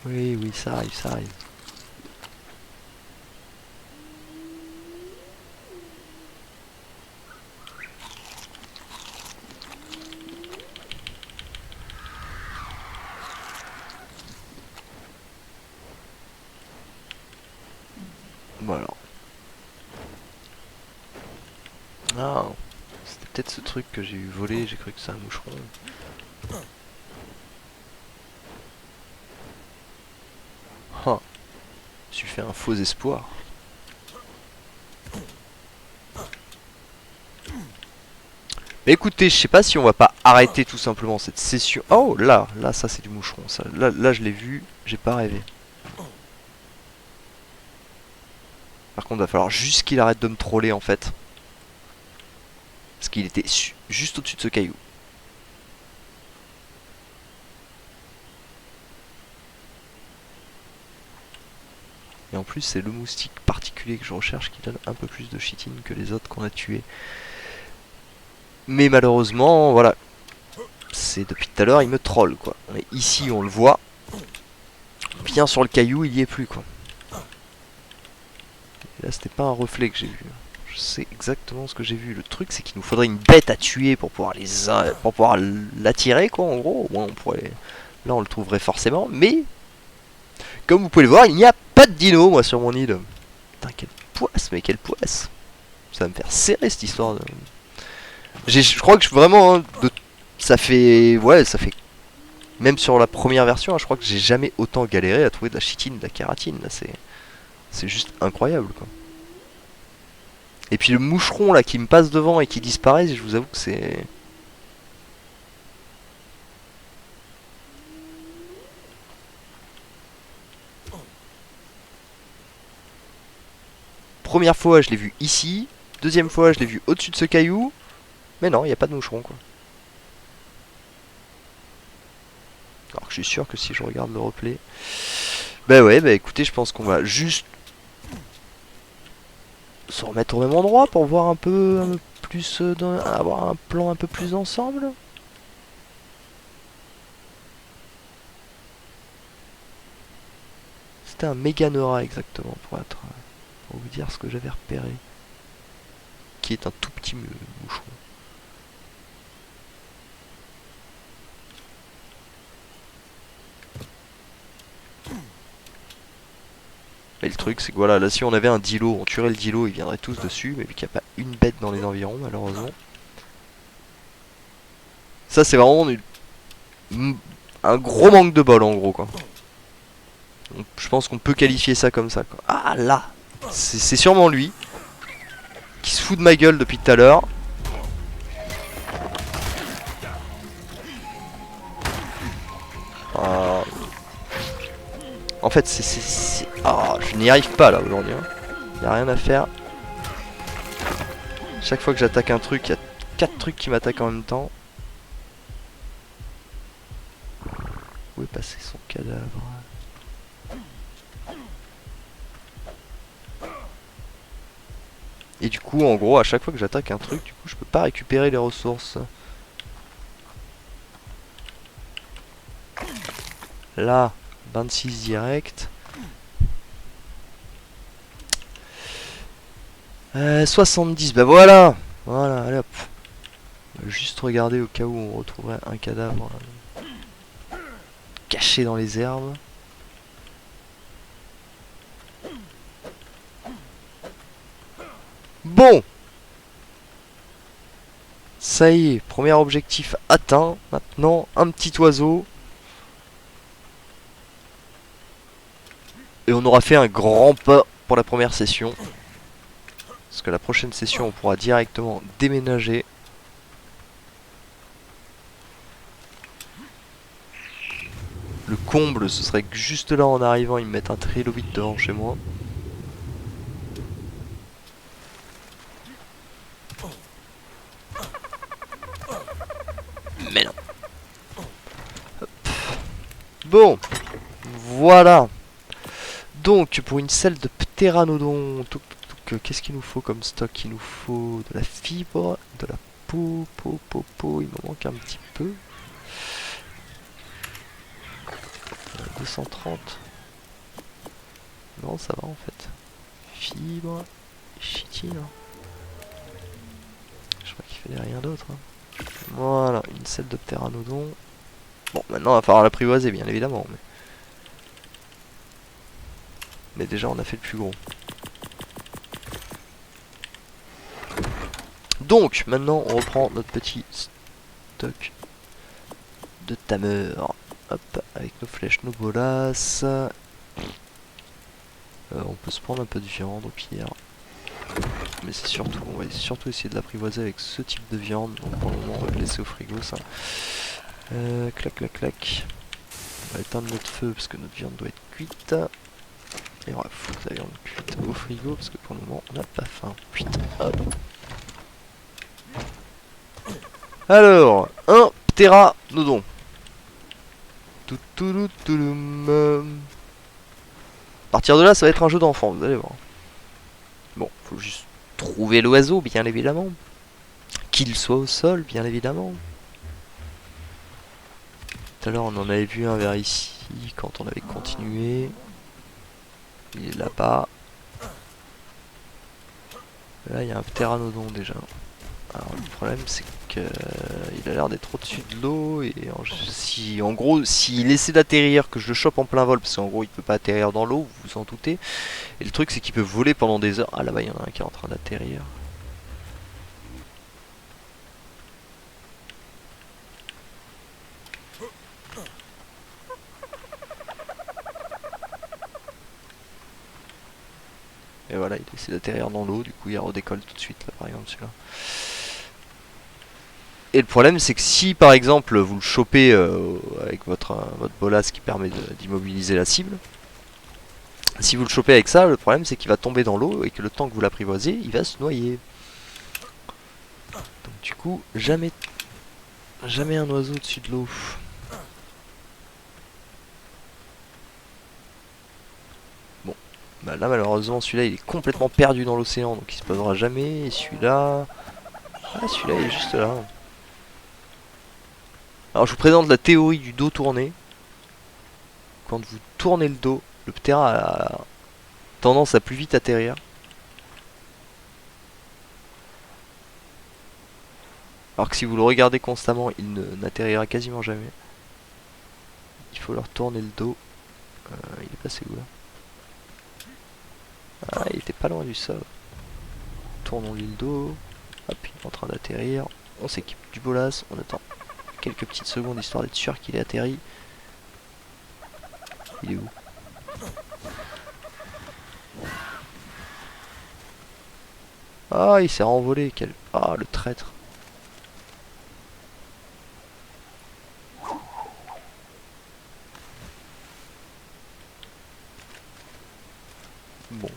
Oui, oui, ça arrive, ça arrive. Voilà. Ah, c'était peut-être ce truc que j'ai eu volé, j'ai cru que c'était un moucheron. Ah, je me suis fait un faux espoir. Mais écoutez, je sais pas si on va pas arrêter tout simplement cette session. Oh là, là ça c'est du moucheron. Ça. Là je l'ai vu, j'ai pas rêvé. Par contre, il va falloir juste qu'il arrête de me troller en fait. Parce qu'il était juste au-dessus de ce caillou. Et en plus, c'est le moustique particulier que je recherche qui donne un peu plus de chitine que les autres qu'on a tués. Mais malheureusement, voilà. C'est depuis tout à l'heure, il me troll quoi. On est ici, on le voit. Bien sur le caillou, il y est plus quoi. Et là, c'était pas un reflet que j'ai vu. Je sais exactement ce que j'ai vu. Le truc, c'est qu'il nous faudrait une bête à tuer pour pouvoir pour pouvoir l'attirer quoi. En gros, ouais, on pourrait. Là, on le trouverait forcément, mais comme vous pouvez le voir, il n'y a pas de dino moi sur mon île. Putain, quelle poisse, mais quelle poisse. Ça va me faire serrer cette histoire de... Je crois que vraiment, hein, ça fait... Ouais, ça fait... Même sur la première version, hein, je crois que j'ai jamais autant galéré à trouver de la chitine, de la kératine. Là, c'est juste incroyable, quoi. Et puis le moucheron, là, qui me passe devant et qui disparaît, je vous avoue que c'est... Première fois, je l'ai vu ici. Deuxième fois, je l'ai vu au-dessus de ce caillou. Mais non, il n'y a pas de moucheron, quoi. Alors que je suis sûr que si je regarde le replay... Bah ouais, bah écoutez, je pense qu'on va juste se remettre au même endroit pour voir un peu plus... avoir un plan un peu plus ensemble. C'était un Méganora exactement pour vous dire ce que j'avais repéré. Qui est un tout petit moucheron. Et le truc c'est que voilà, là si on avait un dilo, on tuerait le dilo, ils viendraient tous dessus, mais vu qu'il n'y a pas une bête dans les environs malheureusement. Ça c'est vraiment un gros manque de bol en gros quoi. Donc, je pense qu'on peut qualifier ça comme ça quoi. Ah là, c'est sûrement lui qui se fout de ma gueule depuis tout à l'heure. En fait je n'y arrive pas là aujourd'hui hein. Y a rien à faire. Chaque fois que j'attaque un truc, il y a 4 trucs qui m'attaquent en même temps. Où est passé son cadavre? Et du coup, en gros, à chaque fois que j'attaque un truc, du coup, je peux pas récupérer les ressources. Là, 26 direct. 70, bah voilà. Voilà, allez hop. On va juste regarder au cas où on retrouverait un cadavre caché dans les herbes. Bon. Ça y est, premier objectif atteint. Maintenant, un petit oiseau. Et on aura fait un grand pas pour la première session. Parce que la prochaine session, on pourra directement déménager. Le comble, ce serait que juste là, en arrivant, ils me mettent un trilobite devant chez moi. Mais non. Hop. Bon. Voilà. Donc, pour une selle de ptéranodon, qu'est-ce qu'il nous faut comme stock? Il nous faut de la fibre, de la peau, il me manque un petit peu. 230. Non, ça va en fait. Fibre, chitine. Je crois qu'il fallait rien d'autre. Hein. Voilà, une selle de ptéranodon. Bon, maintenant, il va falloir l'apprivoiser, bien évidemment. Mais déjà, on a fait le plus gros. Donc, maintenant, on reprend notre petit stock de tameur. Hop, avec nos flèches, nos bolasses. On peut se prendre un peu de viande au pire. Mais c'est surtout, on va surtout essayer de l'apprivoiser avec ce type de viande. Donc pour le moment on va le laisser au frigo ça. Clac clac clac. On va éteindre notre feu parce que notre viande doit être cuite. Et on va foutre la viande cuite au frigo parce que pour le moment on n'a pas faim. Putain, hop. Alors, un ptéranodon. À partir de là, ça va être un jeu d'enfant, vous allez voir. Bon, faut juste trouver l'oiseau, bien évidemment. Qu'il soit au sol, bien évidemment. Tout à l'heure, on en avait vu un vers ici, quand on avait continué. Il est là-bas. Là, il y a un ptéranodon déjà. Alors, le problème, c'est qu'il a l'air d'être au-dessus de l'eau. Et en gros, s'il essaie d'atterrir, que je le chope en plein vol, parce qu'en gros, il peut pas atterrir dans l'eau, vous vous en doutez. Et le truc, c'est qu'il peut voler pendant des heures. Ah, là-bas, il y en a un qui est en train d'atterrir. Et voilà, il essaie d'atterrir dans l'eau, du coup il redécolle tout de suite, là par exemple celui-là. Et le problème c'est que si par exemple vous le chopez avec votre bolas qui permet d'immobiliser la cible, si vous le chopez avec ça, le problème c'est qu'il va tomber dans l'eau et que le temps que vous l'apprivoisez, il va se noyer. Donc du coup, jamais un oiseau au-dessus de l'eau. Bah là malheureusement celui-là il est complètement perdu dans l'océan donc il se posera jamais. Et celui-là... Ah celui-là il est juste là. Alors je vous présente la théorie du dos tourné. Quand vous tournez le dos, le ptéra a tendance à plus vite atterrir. Alors que si vous le regardez constamment, il n'atterrira quasiment jamais. Il faut leur tourner le dos. Il est passé où là? Ah, il était pas loin du sol. Tournons-lui le dos. Hop, il est en train d'atterrir. On s'équipe du bolas. On attend quelques petites secondes histoire d'être sûr qu'il est atterri. Il est où? Ah, il s'est renvolé. Quel... Ah, le traître. Bon.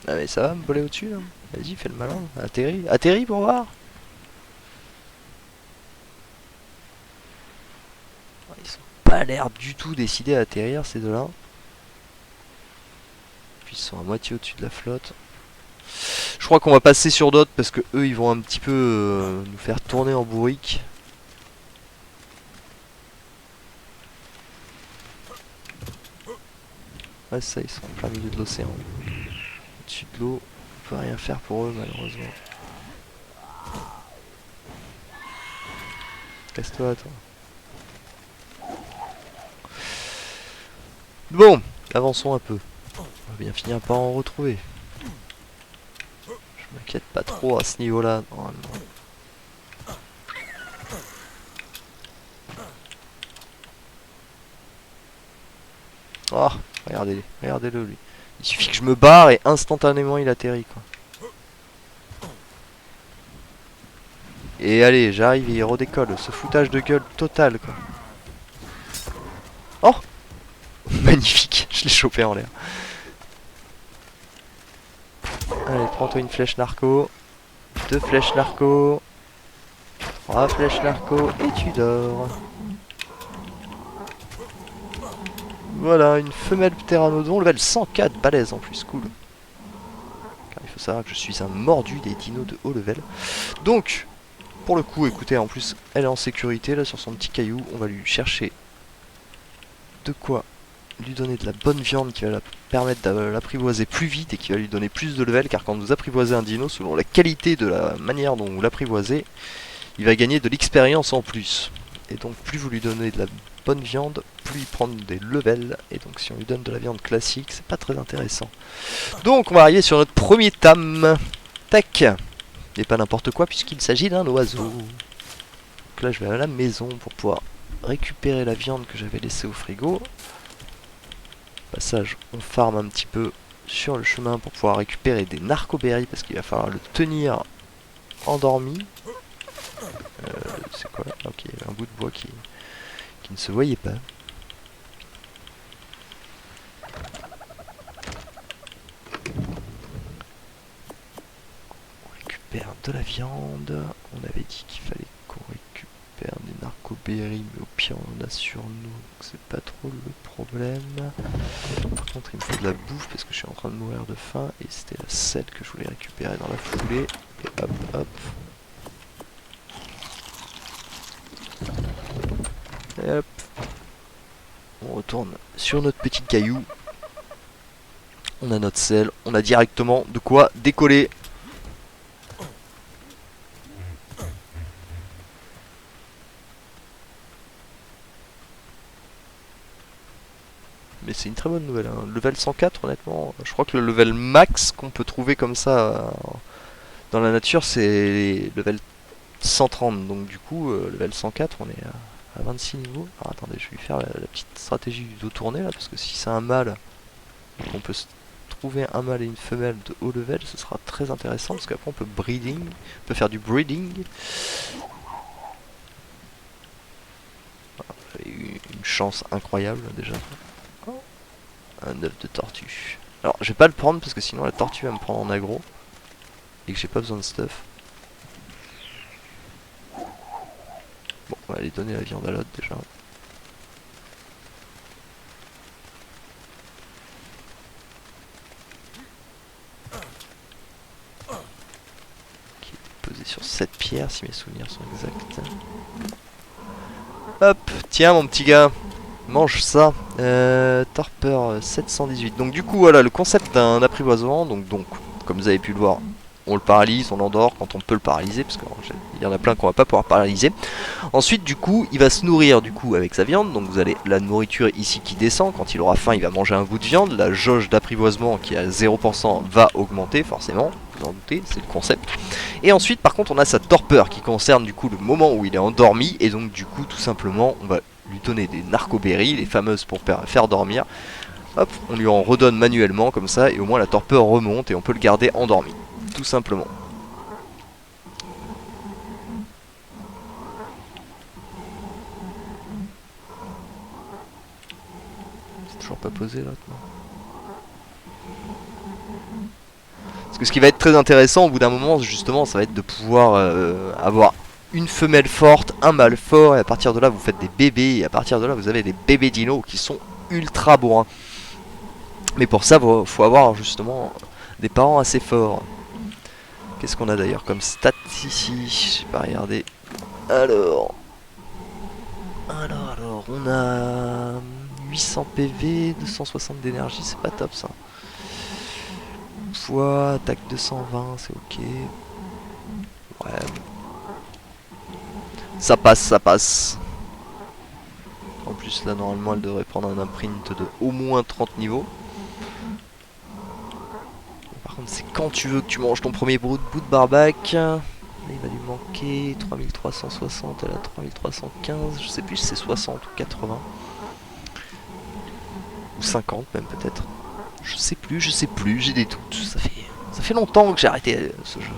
Ah mais ça va me voler au-dessus là. Vas-y, fais le malin. Atterris. Atterris pour voir. Ils sont pas l'air du tout décidés à atterrir ces deux-là. Puis ils sont à moitié au-dessus de la flotte. Je crois qu'on va passer sur d'autres parce que eux ils vont un petit peu nous faire tourner en bourrique. Ouais ça ils sont en plein milieu de l'océan. Au-dessus de l'eau, on peut rien faire pour eux malheureusement. Casse-toi toi. Bon, avançons un peu. On va bien finir par en retrouver. Je m'inquiète pas trop à ce niveau-là, normalement. Oh, regardez-le lui. Il suffit que je me barre et instantanément il atterrit quoi. Et allez, j'arrive et il redécolle. Ce foutage de gueule total quoi. Oh, magnifique, je l'ai chopé en l'air. Allez, prends-toi une flèche narco. 2 flèches narco. 3 flèches narco et tu dors. Voilà, une femelle ptéranodon, level 104, balèze en plus, cool. Car il faut savoir que je suis un mordu des dinos de haut level. Donc, pour le coup, écoutez, en plus, elle est en sécurité, là, sur son petit caillou. On va lui chercher de quoi lui donner de la bonne viande qui va la permettre de l'apprivoiser plus vite et qui va lui donner plus de level, car quand vous apprivoisez un dino, selon la qualité de la manière dont vous l'apprivoisez, il va gagner de l'expérience en plus. Et donc, plus vous lui donnez de la bonne viande, plus il prend des levels, et donc si on lui donne de la viande classique, c'est pas très intéressant. Donc on va arriver sur notre premier tam. Tac. Et pas n'importe quoi puisqu'il s'agit d'un oiseau. Donc là je vais à la maison pour pouvoir récupérer la viande que j'avais laissée au frigo. Passage, on farm un petit peu sur le chemin pour pouvoir récupérer des narcoberries parce qu'il va falloir le tenir endormi. C'est quoi là? Ok, il y avait un bout de bois qui ne se voyait pas. On récupère de la viande. On avait dit qu'il fallait qu'on récupère des narcoberries, mais au pire on en a sur nous, donc c'est pas trop le problème. Par contre il me faut de la bouffe parce que je suis en train de mourir de faim et c'était la selle que je voulais récupérer dans la foulée. Et hop hop. Et hop. On retourne sur notre petit caillou. On a notre selle, on a directement de quoi décoller. Mais c'est une très bonne nouvelle, hein. Level 104 honnêtement, je crois que le level max qu'on peut trouver comme ça dans la nature c'est level 130. Donc du coup, level 104 on est à 26 niveaux. Alors attendez, je vais lui faire la petite stratégie du dos tourné là, parce que si c'est un mâle, on peut trouver un mâle et une femelle de haut level, ce sera très intéressant parce qu'après on peut breeding, on peut faire du breeding. Voilà, j'ai eu une chance incroyable déjà. Un œuf de tortue. Alors je vais pas le prendre parce que sinon la tortue va me prendre en aggro et que j'ai pas besoin de stuff. Bon, on va aller donner la viande à l'autre déjà. Qui est posé sur cette pierre si mes souvenirs sont exacts. Hop, tiens mon petit gars, mange ça. Torpeur 718. Donc du coup voilà le concept d'un apprivoisement. Donc comme vous avez pu le voir, on le paralyse, on l'endort quand on peut le paralyser, parce qu'il y en a plein qu'on va pas pouvoir paralyser. Ensuite du coup il va se nourrir du coup avec sa viande. Donc vous avez la nourriture ici qui descend. Quand il aura faim il va manger un bout de viande. La jauge d'apprivoisement qui est à 0% va augmenter forcément. Vous en doutez, c'est le concept. Et ensuite par contre on a sa torpeur qui concerne du coup le moment où il est endormi. Et donc du coup tout simplement on va lui donner des narcoberries, les fameuses pour faire dormir. Hop, on lui en redonne manuellement comme ça et au moins la torpeur remonte et on peut le garder endormi. Tout simplement. C'est toujours pas posé là, non. Parce que ce qui va être très intéressant au bout d'un moment, justement, ça va être de pouvoir avoir une femelle forte, un mâle fort, et à partir de là vous faites des bébés, et à partir de là vous avez des bébés dinos qui sont ultra bourrins. Mais pour ça, faut avoir justement des parents assez forts. Qu'est-ce qu'on a d'ailleurs comme stat ici? J'ai pas regardé. Alors, on a 800 PV, 260 d'énergie, c'est pas top ça. Poids, attaque 220, c'est ok. Ouais. Ça passe, ça passe. En plus là normalement elle devrait prendre un imprint de au moins 30 niveaux. Par contre c'est quand tu veux que tu manges ton premier bout de barbac. Là, il va lui manquer 3360, elle a 3315, je sais plus si c'est 60 ou 80. Ou 50 même peut-être. Je sais plus, j'ai des doutes. Ça fait longtemps que j'ai arrêté ce jeu.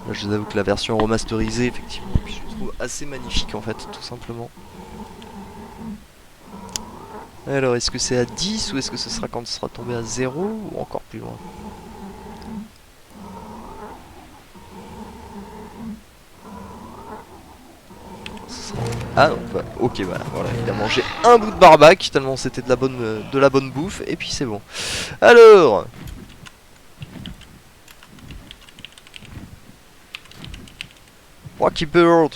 Là je vous avoue que la version remasterisée effectivement, je la trouve assez magnifique en fait, tout simplement. Alors est-ce que c'est à 10 ou est-ce que ce sera quand ce sera tombé à 0 ou encore plus loin? Ah non, bah, ok voilà, il a mangé un bout de barbac tellement c'était de la bonne bouffe et puis c'est bon. Alors Rocky Bird.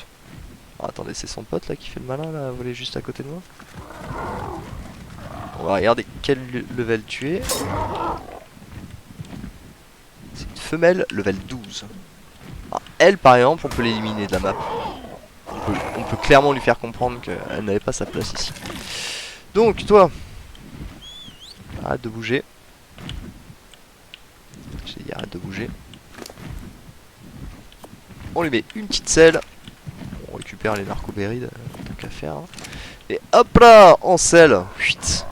Oh, attendez, c'est son pote là qui fait le malin là, volé juste à côté de moi. On va regarder quel level tu es. C'est une femelle level 12. Ah, elle par exemple on peut l'éliminer de la map. On peut clairement lui faire comprendre qu'elle n'avait pas sa place ici. Donc toi, arrête de bouger. J'ai dit arrête de bouger. On lui met une petite selle. On récupère les narcoberries qu'à faire. Hein. Et hop là, en selle. Chut.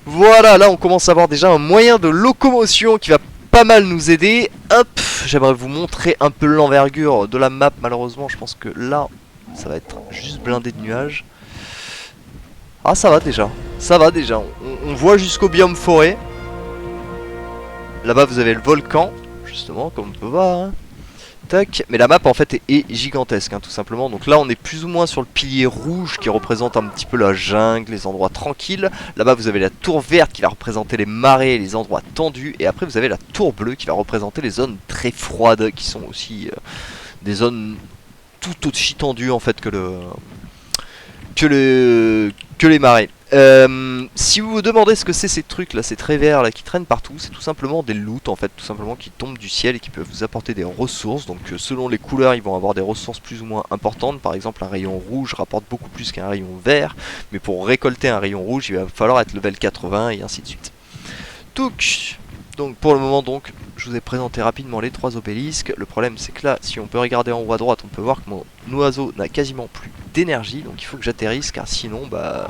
Voilà, là on commence à avoir déjà un moyen de locomotion qui va pas mal nous aider. Hop, j'aimerais vous montrer un peu l'envergure de la map. Malheureusement, je pense que là, ça va être juste blindé de nuages. Ah, ça va déjà. Ça va déjà. On voit jusqu'au biome forêt. Là-bas, vous avez le volcan, justement, comme on peut voir. Hein. Tac. Mais la map, en fait, est gigantesque, hein, tout simplement. Donc là, on est plus ou moins sur le pilier rouge qui représente un petit peu la jungle, les endroits tranquilles. Là-bas, vous avez la tour verte qui va représenter les marais, les endroits tendus. Et après, vous avez la tour bleue qui va représenter les zones très froides, qui sont aussi des zones tout aussi tendues, en fait, que les marais. Si vous vous demandez ce que c'est ces trucs là, ces traits verts là qui traînent partout, c'est tout simplement des loots en fait, tout simplement qui tombent du ciel et qui peuvent vous apporter des ressources. Donc selon les couleurs, ils vont avoir des ressources plus ou moins importantes. Par exemple, un rayon rouge rapporte beaucoup plus qu'un rayon vert, mais pour récolter un rayon rouge, il va falloir être level 80 et ainsi de suite. Donc pour le moment donc, je vous ai présenté rapidement les 3 obélisques. Le problème c'est que là, si on peut regarder en haut à droite, on peut voir que mon oiseau n'a quasiment plus d'énergie. Donc il faut que j'atterrisse car sinon bah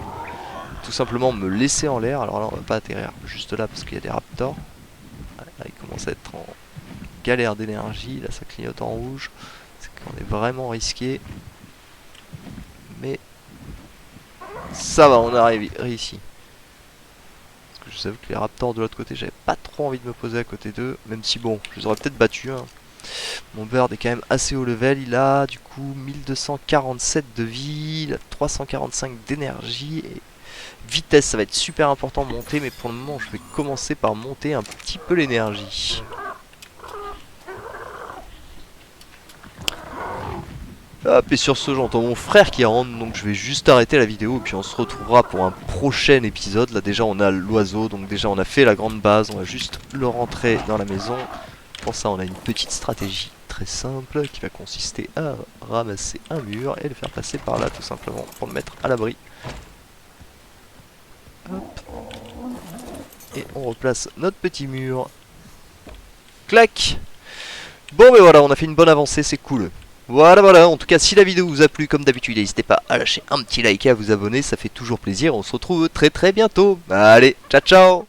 tout simplement me laisser en l'air. Alors là on va pas atterrir juste là parce qu'il y a des raptors. Là il commence à être en galère d'énergie. Là ça clignote en rouge. C'est qu'on est vraiment risqué. Mais ça va, on a réussi. Je vous avoue que les raptors de l'autre côté, j'avais pas trop envie de me poser à côté d'eux. Même si bon, je les aurais peut-être battus. Hein. Mon bird est quand même assez haut level. Il a du coup 1247 de vie. Il a 345 d'énergie. Et vitesse, ça va être super important de monter. Mais pour le moment, je vais commencer par monter un petit peu l'énergie. Hop, et sur ce, j'entends mon frère qui rentre, donc je vais juste arrêter la vidéo et puis on se retrouvera pour un prochain épisode. Là déjà on a l'oiseau, donc déjà on a fait la grande base, on va juste le rentrer dans la maison. Pour ça on a une petite stratégie très simple qui va consister à ramasser un mur et le faire passer par là tout simplement pour le mettre à l'abri. Hop. Et on replace notre petit mur. Clac. Bon mais voilà, on a fait une bonne avancée, c'est cool. Voilà, en tout cas si la vidéo vous a plu, comme d'habitude n'hésitez pas à lâcher un petit like et à vous abonner, ça fait toujours plaisir, on se retrouve très bientôt. Allez, ciao ciao.